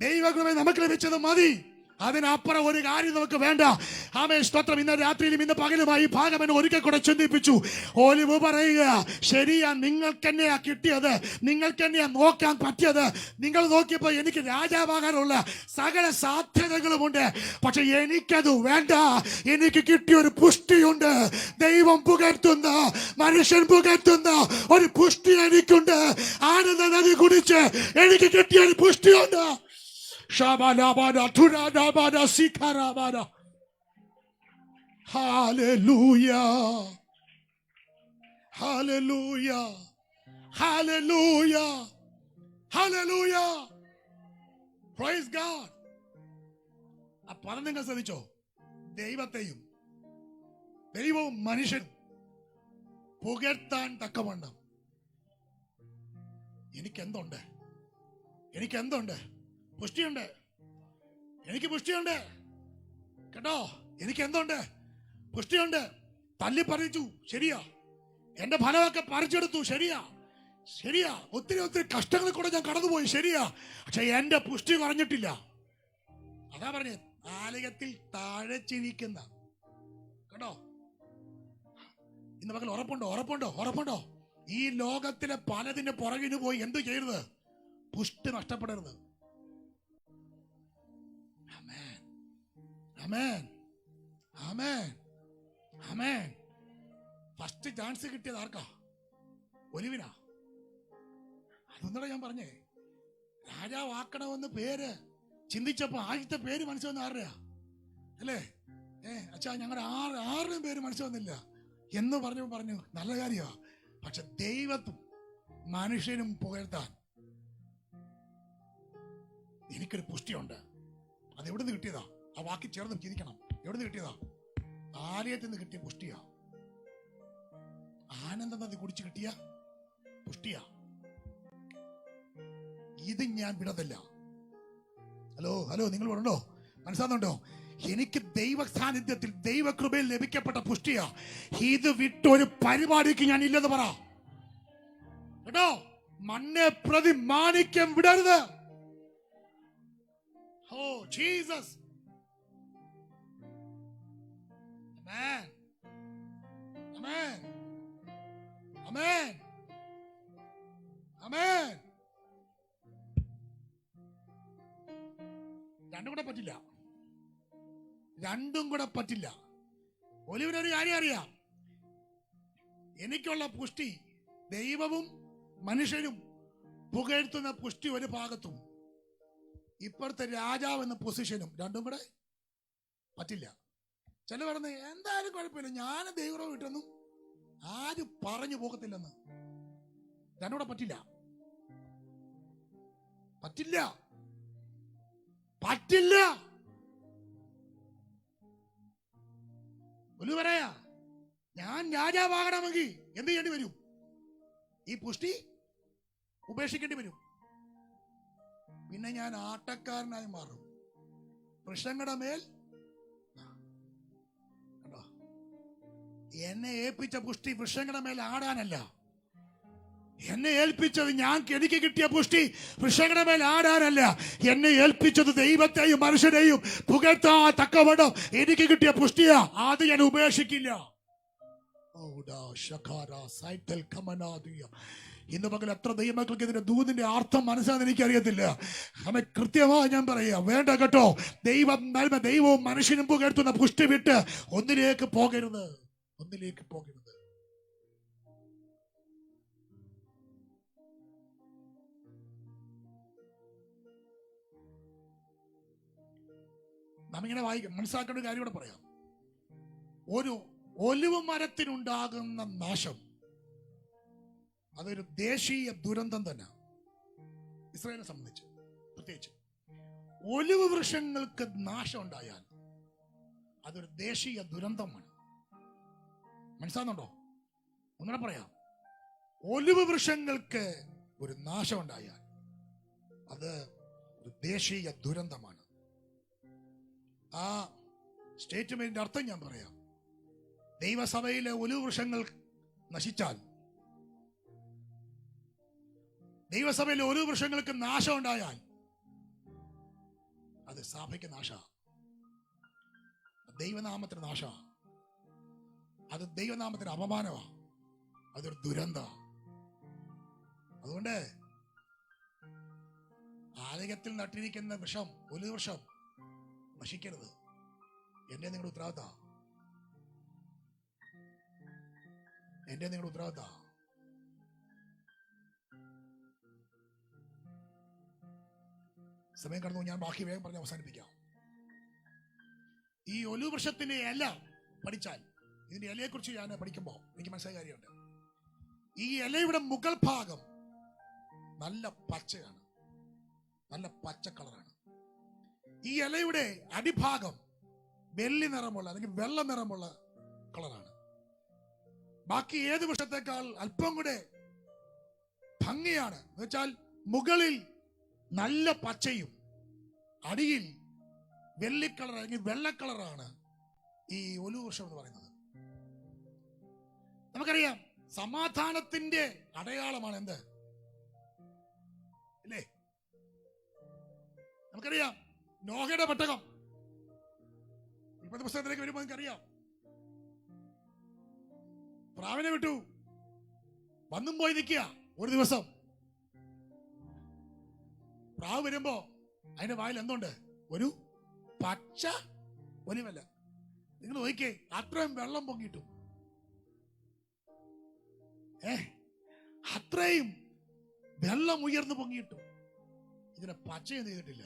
ദൈവകൃപ നമുക്ക് ലഭിച്ചത് മതി. അതിനപ്പുറം ഒരു കാര്യം നമുക്ക് വേണ്ട. ആമേൻ സ്തോത്രം. ഇന്ന് രാത്രിയിലും ഇന്ന് പകലുമായി ഈ ഭാഗം എന്നെ ഒരിക്കൽ കൂടെ ചിന്തിപ്പിച്ചു. ഒലിവ് പറയുക, ശരിയാ, നിങ്ങൾക്ക് തന്നെയാ കിട്ടിയത്, നിങ്ങൾക്ക് തന്നെയാ നോക്കാൻ പറ്റിയത്. നിങ്ങൾ നോക്കിയപ്പോൾ എനിക്ക് രാജാവാകാനുള്ള സകല സാധ്യതകളുമുണ്ട്. പക്ഷെ എനിക്കത് വേണ്ട. എനിക്ക് കിട്ടിയൊരു പുഷ്ടിയുണ്ട്. ദൈവം പുകഴ്ത്തുന്ന, മനുഷ്യൻ പുകഴ്ത്തുന്ന ഒരു പുഷ്ടി എനിക്കുണ്ട്. ആനന്ദ നദി കുടിച്ച് എനിക്ക് കിട്ടിയൊരു പുഷ്ടിയുണ്ട്. Hallelujah. Hallelujah. Hallelujah. Hallelujah. Praise God. ആ പദം നിങ്ങൾ ശ്രദ്ധിച്ചോ? ദൈവത്തെയും ദൈവവും മനുഷ്യനും പുകഴ്ത്താൻ തക്കവണ്ണം എനിക്കെന്തുണ്ട്? പുഷ്ടിയുണ്ട്. എനിക്ക് പുഷ്ടിയുണ്ട് കേട്ടോ. എനിക്ക് എന്തുണ്ട്? പുഷ്ടിയുണ്ട്. തല്ലി പറിച്ചു, ശരിയാ. എന്റെ ഫലമൊക്കെ പറിച്ചെടുത്തു, ശരിയാ. ഒത്തിരി കഷ്ടങ്ങളിൽ കൂടെ ഞാൻ കടന്നുപോയി, ശരിയാ. പക്ഷെ എന്റെ പുഷ്ടി കുറഞ്ഞിട്ടില്ല. അതാ പറഞ്ഞേ, ആലയത്തിൽ താഴെച്ചിരിക്കുന്ന കേട്ടോ. ഇന്ന് പകൽ ഉറപ്പുണ്ടോ? ഈ ലോകത്തിലെ പലതിന്റെ പുറകിന് പോയി എന്തു ചെയ്യരുത്? പുഷ്ടി നഷ്ടപ്പെടരുത്. ഫസ്റ്റ് ചാൻസ് കിട്ടിയത് ആർക്കാ? ഒലിവിനാ. അതൊന്നൂടെ ഞാൻ പറഞ്ഞേ. രാജാവാക്കണമെന്ന് പേര് ചിന്തിച്ചപ്പോ ആദ്യത്തെ പേര് മനസ്സിൽ വന്ന ആരുടെയാ? അല്ലേ? അച്ഛാ ഞങ്ങളുടെ ആരുടെയും പേര് മനസ്സിൽ വന്നില്ല എന്ന് പറഞ്ഞു. നല്ല കാര്യമാ. പക്ഷെ ദൈവത്തും മനുഷ്യനും പുകഴ്ത്താൻ എനിക്കൊരു പുഷ്ടിയുണ്ട്. അത് എവിടുന്ന് കിട്ടിയതാ? ആ വാക്കി ചേർന്ന് ചിന്തിക്കണം. എവിടുന്ന് കിട്ടിയതാ? ആലയത്തിൽ നിന്ന് കിട്ടിയ പുഷ്ടിയാ. ആനന്ദ നദി കുടിച്ച് കിട്ടിയ പുഷ്ടിയാ. ഇത് ഞാൻ വിടതല്ല. ഹലോ നിങ്ങൾ ഉണ്ടോ? മനസ്സിലാകുന്നുണ്ടോ? എനിക്ക് ദൈവ സാന്നിധ്യത്തിൽ ദൈവകൃപയിൽ ലഭിക്കപ്പെട്ട പുഷ്ടിയാ. ഇത് വിട്ടൊരു പരിപാടിക്ക് ഞാൻ ഇല്ലെന്ന് പറ കേട്ടോ. മണ്ണെ പ്രതി മാണിക്യം വിടരുത്. Oh Jesus. Amen. Amen. Amen. Amen. രണ്ടും കൂടെ പറ്റില്ല. രണ്ടും കൂടെ പറ്റില്ല. ഒലിവിനൊരു കാര്യം അറിയാം, എനിക്കുള്ള പുഷ്ടി ദൈവവും മനുഷ്യരും പുകഴ്ത്തുന്ന പുഷ്ടി ഒരു ഭാഗത്തും, ഇപ്പോഴത്തെ രാജാവ് എന്ന പൊസിഷനും രണ്ടും കൂടെ പറ്റില്ല. ചില പറഞ്ഞ് എന്തായാലും കുഴപ്പമില്ല, ഞാൻ ദൈവം വിട്ടെന്നും ആരും പറഞ്ഞു പോകത്തില്ലെന്ന്. രണ്ടും കൂടെ പറ്റില്ല. പറ്റില്ല. പറ്റില്ല. ഒരു പറയാ, ഞാൻ രാജാവാകണമെങ്കിൽ എന്ത് ചെയ്യേണ്ടി വരും? ഈ പുഷ്ടി ഉപേക്ഷിക്കേണ്ടി വരും. പിന്നെ ഞാൻ ആട്ടക്കാരനായി മാറും. വൃക്ഷങ്ങളുടെ മേൽ കണ്ടോ, എന്നെ ഏൽപ്പിച്ച പുഷ്ടി വൃക്ഷങ്ങളുടെ മേൽ ആടാനല്ല. എന്നെ ഏൽപ്പിച്ചത്, എനിക്ക് കിട്ടിയ പുഷ്ടി വൃക്ഷങ്ങളുടെ മേൽ ആടാനല്ല. എന്നെ ഏൽപ്പിച്ചത് ദൈവത്തെയും മനുഷ്യരെയും പുകഴ്ത്താ തക്കവണ്ണം എനിക്ക് കിട്ടിയ പുഷ്ടിയാ. അത് ഞാൻ ഉപേക്ഷിക്കില്ല. ഇന്ന് പകൽ എത്ര ദൈവമക്കൾക്ക് ഇതിന്റെ ദൂതിന്റെ അർത്ഥം മനസ്സിലാന്ന് എനിക്കറിയത്തില്ല. അവൻ കൃത്യമായി ഞാൻ പറയാം, വേണ്ട കേട്ടോ. ദൈവവും മനുഷ്യനും പുകഴ്ത്തുന്ന പുഷ്ടി വിട്ട് ഒന്നിലേക്ക് പോകരുത്. ഒന്നിലേക്ക് പോകരുത്. നമ്മിങ്ങനെ വായിക്കും, മനസ്സിലാക്കേണ്ട കാര്യം കൂടെ പറയാം. ഒരു ഒലിവ് മരത്തിനുണ്ടാകുന്ന നാശം അതൊരു ദേശീയ ദുരന്തം തന്നെ. ഇസ്രായേലിനെ സംബന്ധിച്ച് പ്രത്യേകിച്ച് ഒലിവ് വൃക്ഷങ്ങൾക്ക് നാശം ഉണ്ടായാൽ അതൊരു ദേശീയ ദുരന്തമാണ്. മനസ്സിലാകുന്നുണ്ടോ? ഒന്നുകൂടെ പറയാം, ഒലിവ് വൃക്ഷങ്ങൾക്ക് ഒരു നാശം ഉണ്ടായാൽ അത് ഒരു ദേശീയ ദുരന്തമാണ്. ആ സ്റ്റേറ്റ്മെന്റിന്റെ അർത്ഥം ഞാൻ പറയാം. ദൈവസഭയിലെ ഒലിവ് വൃക്ഷങ്ങൾ നശിച്ചാൽ, ദൈവസഭയിലെ ഒലിവ് വൃക്ഷങ്ങൾക്ക് നാശം ഉണ്ടായാൽ അത് സഭയ്ക്ക് നാശ, ദൈവനാമത്തിന് നാശ, അത് ദൈവനാമത്തിന് അപമാനമാ, അതൊരു ദുരന്ത. അതുകൊണ്ട് ആലയത്തിൽ നട്ടിരിക്കുന്ന വൃക്ഷം, ഒലിവ് വൃക്ഷം നശിക്കരുത്. എന്റെ നിങ്ങളുടെ ഉത്തരവാദിത്ത, എന്റെ നിങ്ങളുടെ ഉത്തരവാദിത്ത. സമയം കടന്നു, ഞാൻ ബാക്കി വേഗം പറഞ്ഞ് അവസാനിപ്പിക്കാം. ഈ ഒലിവ് വൃക്ഷത്തിന്റെ ഇല പഠിച്ചാൽ, ഇതിന്റെ ഇലയെ കുറിച്ച് ഞാൻ പഠിക്കുമ്പോൾ എനിക്ക് മനസ്സിലായ കാര്യമുണ്ട്. ഈ ഇലയുടെ മുകൾ ഭാഗം നല്ല പച്ചയാണ്, നല്ല പച്ച കളറാണ്. ഈ ഇലയുടെ അടിഭാഗം വെള്ളി നിറമുള്ള അല്ലെങ്കിൽ വെള്ള നിറമുള്ള കളറാണ്. ബാക്കി ഏത് വൃക്ഷത്തെക്കാൾ അല്പം കൂടെ ഭംഗിയാണ്. എന്ന് വെച്ചാൽ മുകളിൽ നല്ല പച്ചയും അടിയിൽ വെള്ളിക്കളർ അല്ലെങ്കിൽ വെള്ളക്കളറാണ് ഈ ഒലിവ് വൃക്ഷം എന്ന് പറയുന്നത്. നമുക്കറിയാം, സമാധാനത്തിന്റെ അടയാളമാണ് എന്ത്, അല്ലേ? നമുക്കറിയാം, നോഹയുടെ പെട്ടകം പുസ്തകത്തിലേക്ക് വരുമ്പോൾ നിങ്ങൾക്കറിയാം, പ്രാവിനെ വിട്ടു, വന്നും പോയി നിൽക്കുക. ഒരു ദിവസം പ്രാവ് വരുമ്പോ അതിന്റെ വായിൽ എന്തുണ്ട്? ഒരു പച്ച ഒലിവല്ല. നിങ്ങൾ നോക്കിക്കേ, അത്രയും വെള്ളം പൊങ്ങിയിട്ടു, അത്രയും വെള്ളം ഉയർന്നു പൊങ്ങിയിട്ടു ഇതിനെ പച്ചയൊന്നും ചെയ്തിട്ടില്ല.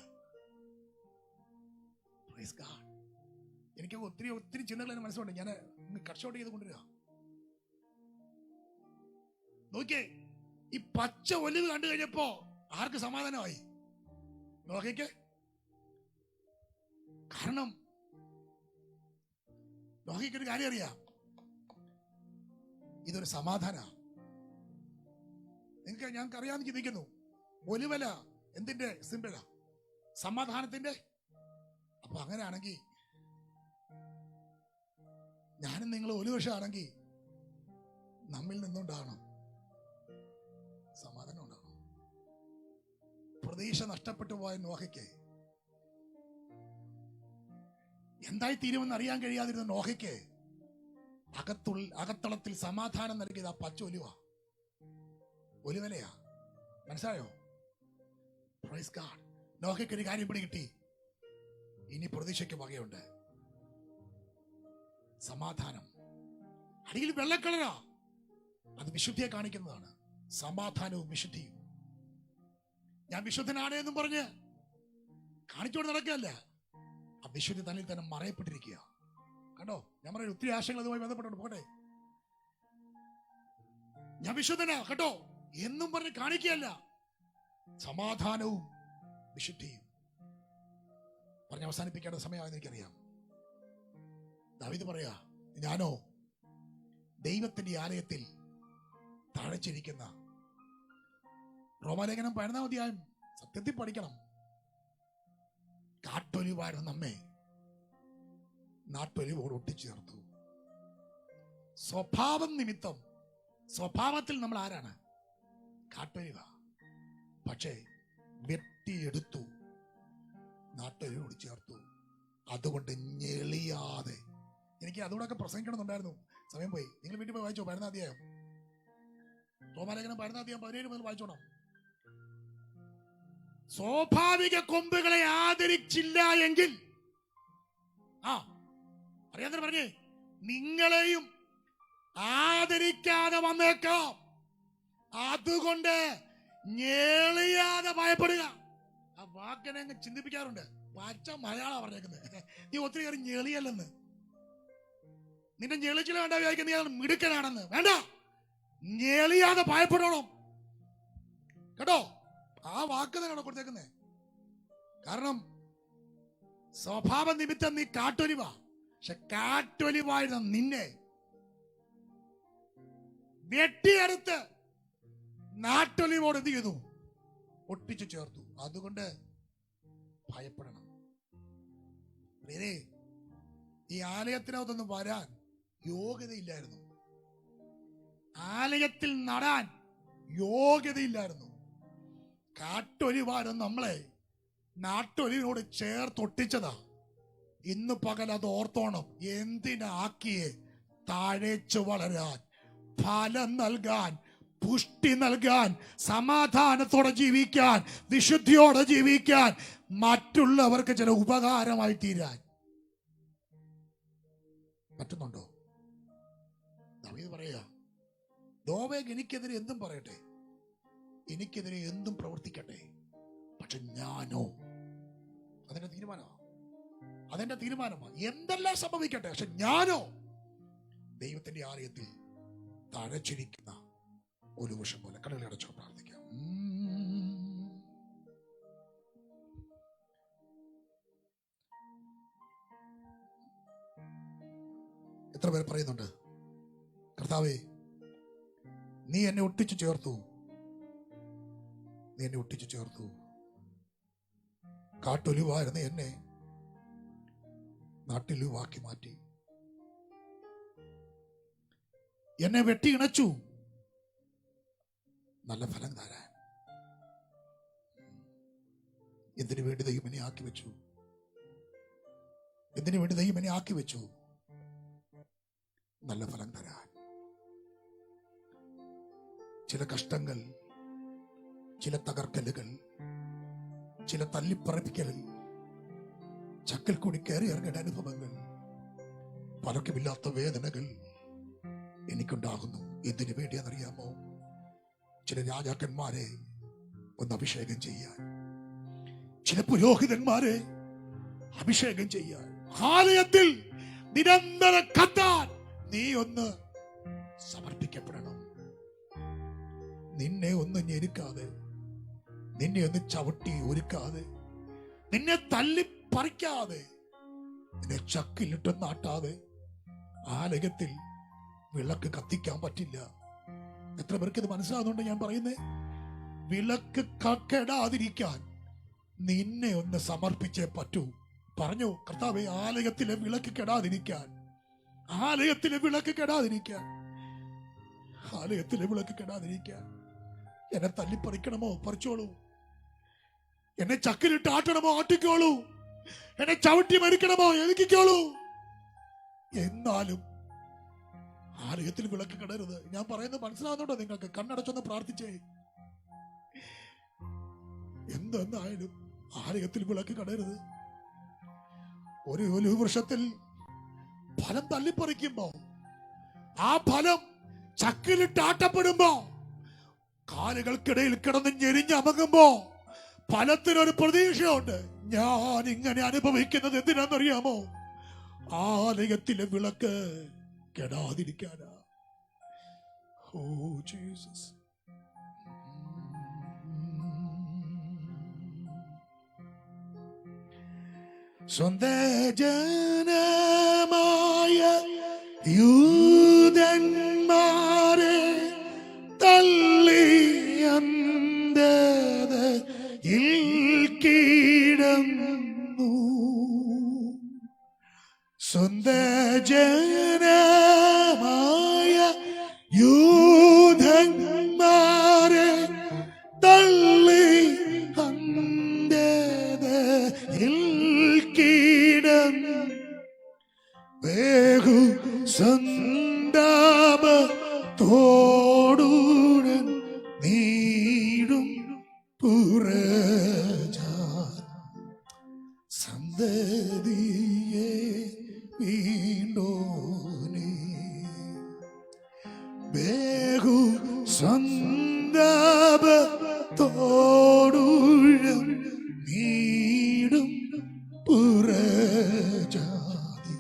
എനിക്ക് ഒത്തിരി ഒത്തിരി ചിന്തകൾ എന്നെ മനസ്സിലുണ്ട്. ഞാൻ കട്ട് ചെയ്ത് കൊണ്ടുവരിക. നോക്കിയേ, ഈ പച്ച ഒലിവ് കണ്ടു കഴിഞ്ഞപ്പോ ആർക്ക് സമാധാനമായി? നോക്കിക്ക്. കാരണം നോക്കിക്കൊരു കാര്യം അറിയാം, ഇതൊരു സമാധാന. നിങ്ങൾക്ക് ഞങ്ങൾക്ക് അറിയാമെന്ന് ചിന്തിക്കുന്നു. ഒലിവല എന്തിന്റെ സിമ്പിളാ? സമാധാനത്തിന്റെ. അപ്പൊ അങ്ങനെയാണെങ്കിൽ ഞാനും നിങ്ങൾ ഒലിവൃക്ഷമാണെങ്കിൽ നമ്മിൽ നിന്നുണ്ടാകണം സമാധാനം ഉണ്ടാകണം. പ്രതീക്ഷ നഷ്ടപ്പെട്ടു പോയ നോഹയ്ക്ക് എന്തായി തീരുമെന്ന് അറിയാൻ കഴിയാതിരുന്ന നോഹയ്ക്ക് അകത്തളത്തിൽ സമാധാനം നൽകിയത് ആ പച്ച ഒലിവലയാ. മനസ്സിലായോ? Praise God. നോഹയ്ക്ക് ഒരു കാര്യം പിടി കിട്ടി. ഇനി പ്രതീക്ഷയ്ക്ക് വകയുണ്ട്. സമാധാനം. അടിയിൽ വെള്ളക്കളറാ, അത് വിശുദ്ധിയെ കാണിക്കുന്നതാണ്. സമാധാനവും വിശുദ്ധിയും. ഞാൻ വിശുദ്ധനാണ് എന്നും പറഞ്ഞ് കാണിച്ചോണ്ട് നടക്കുകയല്ല, ആ വിശുദ്ധി തന്നിൽ തന്നെ മറയപ്പെട്ടിരിക്കുക. കണ്ടോ, ഞാൻ പറയുന്നത് ഒത്തിരി ആശയങ്ങൾ അതുമായി ബന്ധപ്പെട്ടോ. പോട്ടെ, ഞാൻ വിശുദ്ധനാ കേട്ടോ എന്നും പറഞ്ഞ് കാണിക്കുകയല്ല, സമാധാനവും വിശുദ്ധിയും പറഞ്ഞ് അവസാനിപ്പിക്കേണ്ട സമയമാണെന്ന് എനിക്കറിയാം. ദാവീദ് പറയാ, ഞാനോ ദൈവത്തിന്റെ ആലയത്തിൽ തഴച്ചിരിക്കുന്ന. റോമാലേഖനം 11-ാം അധ്യായം സത്യത്തിൽ പഠിക്കണം. കാട്ടൊലിവായിരുന്നു നമ്മെ നാട്ടൊലിവോട് ഒട്ടിച്ചേർത്തു. സ്വഭാവം നിമിത്തം, സ്വഭാവത്തിൽ നമ്മൾ ആരാണ്? കാട്ടൊലിവ. പക്ഷേ വെട്ടിയെടുത്തു, നാട്ടൊലിവോട് ചേർത്തു. അതുകൊണ്ട് ഞെളിയാതെ. എനിക്ക് അതുകൊണ്ടൊക്കെ പ്രസംഗിക്കണമെന്നുണ്ടായിരുന്നു, സമയം പോയി. നിങ്ങൾ വീട്ടിൽ പോയി വായിച്ചോ 11-ാം അധ്യായം. റോമാലേഖനം 11-ാം അധ്യായം 17 മുതൽ വായിച്ചോണം. സ്വാഭാവിക കൊമ്പുകളെ ആദരിച്ചില്ല എങ്കിൽ, അറിയാതെ പറഞ്ഞേ, നിങ്ങളെയും ആദരിക്കാതെ വന്നേക്കാം. അതുകൊണ്ട് ഞെളിയാതെ ഭയപ്പെടുക. ആ വാക്കിനെ അങ്ങ് ചിന്തിപ്പിക്കാറുണ്ട്. പച്ച മലയാളം പറഞ്ഞേക്കുന്നത്. നീ ഒത്തിരി കാര്യം ഞെളിയല്ലെന്ന്. നിന്റെ ഞെളിച്ചില വേണ്ട വിചാരിക്കുന്ന നീ മിടുക്കനാണെന്ന്. വേണ്ട, ഞെളിയാതെ ഭയപ്പെടണം കേട്ടോ. ആ വാക്ക് തന്നെയാണോ കൊടുത്തേക്കുന്നത്? കാരണം സ്വഭാവ നിമിത്തം നീ കാട്ടൊലിവാ. പക്ഷെ കാട്ടൊലിവായിരുന്ന നിന്നെ വെട്ടിയെടുത്ത് നാട്ടൊലിവോട് എന്ത് ചെയ്തു? ഒട്ടിച്ചു ചേർത്തു. അതുകൊണ്ട് ഭയപ്പെടണം. ഈ ആലയത്തിനകത്തൊന്നും വരാൻ യോഗ്യതയില്ലായിരുന്നു. ആലയത്തിൽ നടാൻ യോഗ്യതയില്ലായിരുന്നു. കാട്ടൊലിവാരം നമ്മളെ നാട്ടൊലിവിനോട് ചേർത്തൊട്ടിച്ചതാ. ഇന്ന് പകൽ അത് ഓർത്തോണം. എന്തിനാക്കിയേ? താഴേച്ചു വളരാൻ, ഫലം നൽകാൻ, പുഷ്ടി നൽകാൻ, സമാധാനത്തോടെ ജീവിക്കാൻ, വിശുദ്ധിയോടെ ജീവിക്കാൻ, മറ്റുള്ളവർക്ക് ചില ഉപകാരമായി തീരാൻ. പറ്റുന്നുണ്ടോ? ദാവീദ് പറയാ, ദോവേഗ് എനിക്കെതിരെ എന്തും പറയട്ടെ, എനിക്കെതിരെ എന്തും പ്രവർത്തിക്കട്ടെ, പക്ഷെ ഞാനോ, അതെന്റെ തീരുമാനമാണ്. എന്തെല്ലാം സംഭവിക്കട്ടെ, പക്ഷെ ഞാനോ ദൈവത്തിന്റെ ആലയത്തിൽ തഴച്ചിരിക്കുന്ന ഒരു വൃക്ഷം പോലെ. കണ്ണുകളെ അടച്ചു പ്രാർത്ഥിക്കാം. എത്ര പേര് പറയുന്നുണ്ട്, കർത്താവേ നീ എന്നെ ഒട്ടിച്ചു ചേർത്തു, നീ എന്നെ ഒട്ടിച്ചു ചേർത്തു. കാട്ടൊലിവായിരുന്ന എന്നെ നാട്ടിലുവാക്കി മാറ്റി, എന്നെ വെട്ടി ഇണച്ചു നല്ല ഫലം തരാൻ. എന്തിനു വേണ്ടി ദൈവം എന്നെ ആക്കി വെച്ചു? എന്തിനു വേണ്ടി ദൈവം എന്നെ ആക്കി വെച്ചു? നല്ല ഫലം തരാൻ. ചില കഷ്ടങ്ങൾ, ചില തകർക്കലുകൾ, ചില തല്ലിപ്പറപ്പിക്കലുകൾ, ചക്കൽ കൂടി കയറി ഇറങ്ങേണ്ട അനുഭവങ്ങൾ, പലർക്കുമില്ലാത്ത വേദനകൾ എനിക്കുണ്ടാകുന്നു. എന്തിനു വേണ്ടിയാണെന്നറിയാമോ? ചില രാജാക്കന്മാരെ ഒന്ന് അഭിഷേകം ചെയ്യാൻ, ചില പുരോഹിതന്മാരെ അഭിഷേകം ചെയ്യാൻ, ആലയത്തിൽ നിരന്തരം കത്താൻ നീ ഒന്ന് സമർപ്പിക്കപ്പെടണം. നിന്നെ ഒന്ന് ഞെരുക്കാതെ, നിന്നെ ഒന്ന് ചവിട്ടി ഒരുക്കാതെ, നിന്നെ തല്ലിപ്പറിക്കാതെ, നിന്നെ ചക്കിലിട്ട് നാട്ടാതെ ആലയത്തിൽ വിളക്ക് കത്തിക്കാൻ പറ്റില്ല. എത്ര പേർക്ക് ഇത് മനസ്സിലാകുന്നുണ്ട് ഞാൻ പറയുന്നേ? വിളക്ക് കെടാതിരിക്കാൻ നിന്നെ ഒന്ന് സമർപ്പിച്ചേ പറ്റൂ. പറഞ്ഞു, കർത്താവേ ആലയത്തിലെ വിളക്ക് കെടാതിരിക്കാൻ, ആലയത്തിലെ വിളക്ക് കെടാതിരിക്കാൻ, ആലയത്തിലെ വിളക്ക് കെടാതിരിക്കാൻ. എന്നെ തല്ലിപ്പറിക്കണമോ പറിച്ചോളൂ, എന്നെ ചക്കിലിട്ട് ആട്ടണമോ ആട്ടിക്കോളൂ, എന്നെ ചവിട്ടി മരിക്കണമോ എഴുതിക്കോളൂ. എന്നാലും ആലയത്തിൽ വിളക്ക് കിടരുത്. ഞാൻ പറയുന്നത് മനസ്സിലാവുന്നുണ്ടോ നിങ്ങൾക്ക്? കണ്ണടച്ചൊന്ന് പ്രാർത്ഥിച്ചേ. എന്തെന്നായാലും ആലയത്തിൽ വിളക്ക് കിടരുത്. ഒരു ഒലിവ് വൃക്ഷത്തിൽ ഫലം തള്ളിപ്പറിക്കുമ്പോ ആ ഫലം ചക്കിലിട്ട് ആട്ടപ്പെടുമ്പോ കാലുകൾക്കിടയിൽ കിടന്ന് ഞെരിഞ്ഞമങ്ങുമ്പോ ഫലത്തിനൊരു പ്രതീക്ഷയുണ്ട്. ഞാൻ ഇങ്ങനെ അനുഭവിക്കുന്നത് എന്തിനാണെന്നറിയാമോ? ആലയത്തിലെ വിളക്ക് കെടാതിരിക്കാനാ. Oh Jesus. സ്വന്ത ജനമായ യൂദന്മാരെ തള്ളി അന്ധതയിൽ കിടന്നു. സ്വന്ത ജനമായ യൂദന്മാരെ തള്ളി അന്ധതയിൽ കിടന്നു. ബഹു സന്താപത്തോടുടൻ നീടും സന്തതിയെ വീണ്ടോനെ. ബഹു സന്താപത്തോടുടൻ നീടും പുറജാതി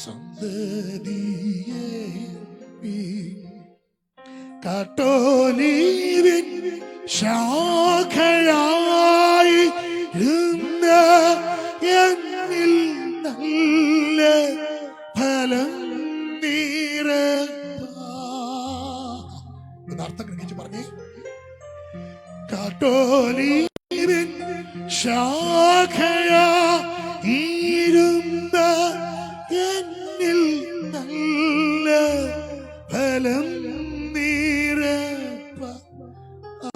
സന്തതിയെ കാട്ടോലീവിൻ ശാഖയായി എന്നിൽ നല്ല ഫലം അർത്ഥം ഗ്രഹിച്ച് പറഞ്ഞേ. കാട്ടോലീവിൻ ശാഖയായിരുന്ന എന്നിൽ നല്ല ഫലം നീരപ്പ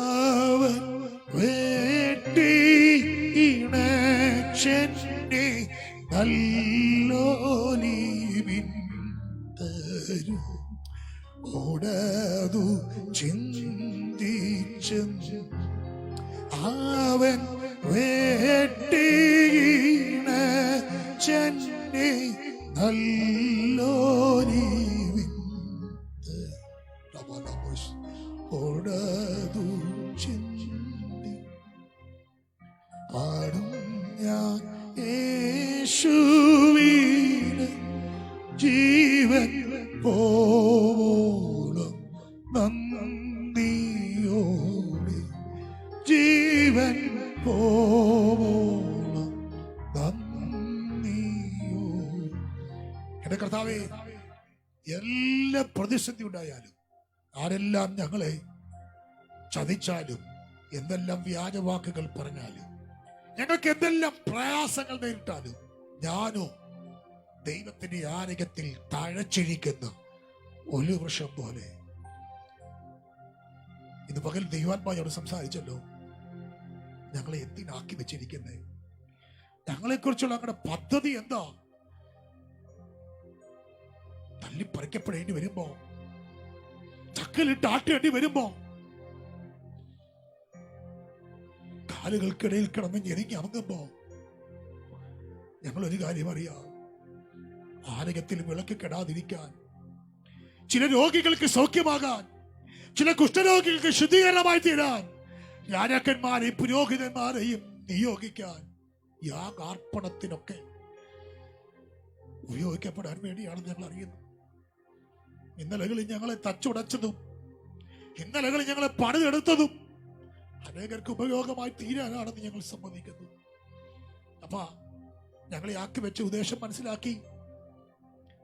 അവൻ വേട്ടി ഇണച്ചെന്നെ നല്ലോലീവിൻ തരും ഓടതു ചിന്തിച്ചും അവൻ വേട്ടീണ ചെന്നെ നല്ലോരീവിൻ ഓടതു ചിന്തി പാടും ഞാൻ യേശുവിന് ജീവൻ പോവോളം നന്ദിയോടെ ജീവൻ പോവോളം നന്ദിയോ. എന്റെ കർത്താവേ, എല്ലാ പ്രതിസന്ധി ഉണ്ടായാലും ആരെല്ലാം ഞങ്ങളെ ചതിച്ചാലും എന്തെല്ലാം വ്യാജവാക്കുകൾ പറഞ്ഞാലും ഞങ്ങൾക്ക് എന്തെല്ലാം പ്രയാസങ്ങൾ നേരിട്ടാലും ഞാനോ ദൈവത്തിന്റെ ആലയത്തിൽ തഴച്ചിരിക്കുന്ന ഒരു വൃക്ഷം പോലെ. ഇന്ന് പകൽ ദൈവാത്മായോട് സംസാരിച്ചല്ലോ. ഞങ്ങളെ എന്തിനാക്കി വെച്ചിരിക്കുന്നത്? ഞങ്ങളെ കുറിച്ചുള്ള ഞങ്ങളുടെ പദ്ധതി എന്താ? തല്ലിപ്പറിക്കപ്പെടേണ്ടി വരുമ്പോ, ചക്കലിട്ട് ആട്ടേണ്ടി വരുമ്പോ, കാലുകൾക്കിടയിൽ കിടന്ന് ഞെരുങ്ങി അമങ്ങുമ്പോ ഞങ്ങൾ ഒരു കാര്യം അറിയാം. ആലയത്തിൽ വിളക്ക് കെടാതിരിക്കാൻ, ചില രോഗികൾക്ക് സൗഖ്യമാകാൻ, ചില കുഷ്ഠരോഗികൾക്ക് ശുദ്ധീകരണമായി തീരാൻ രാജാക്കന്മാരെയും പുരോഹിതന്മാരെയും നിയോഗിക്കാൻ, യാഗാർപ്പണത്തിനൊക്കെ ഉപയോഗിക്കപ്പെടാൻ വേണ്ടിയാണെന്ന് ഞങ്ങൾ അറിയുന്നു. ഇന്നലകളിൽ ഞങ്ങളെ തച്ചുടച്ചതും ഇന്നലകളിൽ ഞങ്ങളെ പണിതെടുത്തതും അനേകർക്ക് ഉപയോഗമായി തീരാനാണെന്ന് ഞങ്ങൾ സമ്മതിക്കുന്നു. അപ്പാ, ഞങ്ങളെ ആക്കി വെച്ച ഉദ്ദേശം മനസ്സിലാക്കി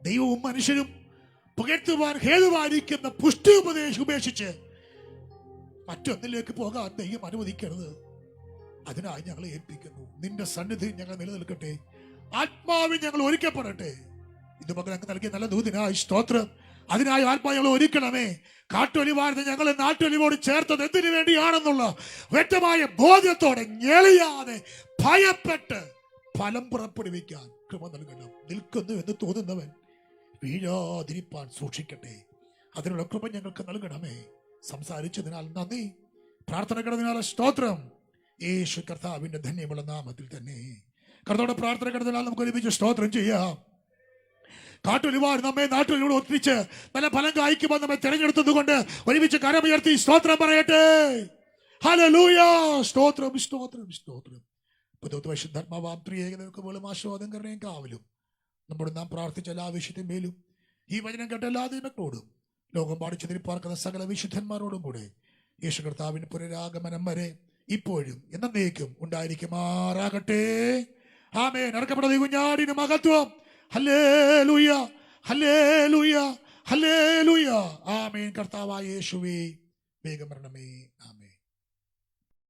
ദൈവവും മനുഷ്യരും പുകഴ്ത്തുവാൻ ഹേതുവായിരിക്കുന്ന പുഷ്ടി ഉപേക്ഷിച്ച് മറ്റൊന്നിലേക്ക് പോകാൻ ദൈവം അനുവദിക്കരുത്. അതിനായി ഞങ്ങളെ ഏൽപ്പിക്കുന്നു. നിന്റെ സന്നിധി ഞങ്ങൾ നിലനിൽക്കട്ടെ. ആത്മാവിൽ ഞങ്ങൾ ഒരുക്കപ്പെടട്ടെ. ഇത് മകൾ ഞങ്ങൾ നൽകിയ നല്ല ദൂതിനായി സ്തോത്രം. അതിനായി ആത്മാവ് ഞങ്ങൾ ഒരുക്കണമേ. കാട്ടൊലിവാർന്ന് ഞങ്ങളെ നാട്ടൊലിവോട് ചേർത്തത് എന്തിനു വേണ്ടിയാണെന്നുള്ള വ്യക്തമായ ബോധ്യത്തോടെ ഞെളിയാതെ ഭയപ്പെട്ട് ഫലം പുറപ്പെടുവിക്കാൻ കൃപ നൽകണം. നിൽക്കുന്നു എന്ന് തോന്നുന്നവൻ വീഴാതിരിപ്പാൻ സൂക്ഷിക്കട്ടെ. അതിനുള്ള കൃപ ഞങ്ങൾക്ക് നൽകണമേ. സംസാരിച്ചതിനാൽ നന്ദി, പ്രാർത്ഥന കിടന്നതിനാൽ സ്തോത്രം. യേശു കർത്താവിന്റെ ധന്യമുള്ള നാമത്തിൽ തന്നെ കർത്താവോട് പ്രാർത്ഥന കിടന്നതിനാൽ നമുക്ക് ഒരുമിച്ച് സ്തോത്രം ചെയ്യാം. കാട്ടൊരുപാട് നമ്മെ നാട്ടിലൂടെ ഒത്തിരിച്ച് നല്ല ഫലം കായ്ക്കുമ്പോൾ നമ്മെ തിരഞ്ഞെടുത്തത് കൊണ്ട് ഒരുമിച്ച് കരമുയർത്തി സ്തോത്രം പറയട്ടെ. ഹല്ലേലൂയ. സ്തോത്രം സ്തോത്രം സ്തോത്രം. പരിശുദ്ധാത്മാവാം ത്രിയേകതയ്ക്ക് പോലും ആശീർവാദം കരുണയും കാവലും നമ്മുടെ നാം പ്രാർത്ഥിച്ച എല്ലാ വിശുദ്ധന്മേലും ഈ വചനം കേട്ട എല്ലാ ദൈവങ്ങളോടും ലോകം പാടിച്ചതിൽ പാർക്കുന്ന സകല വിശുദ്ധന്മാരോടും കൂടെ യേശു കർത്താവിന്റെ പുനരാഗമനം വരെ ഇപ്പോഴും എന്നേക്കും ഉണ്ടായിരിക്കുമാറാകട്ടെ. ആമേൻ. ഇറക്കപ്പെട്ട കുഞ്ഞാടിന് മഹത്വം. ഹല്ലേലൂയ ഹല്ലേലൂയ ഹല്ലേലൂയ. ആമേൻ. കർത്താവായ യേശുവേ വേഗം വരണമേ. ആമേൻ.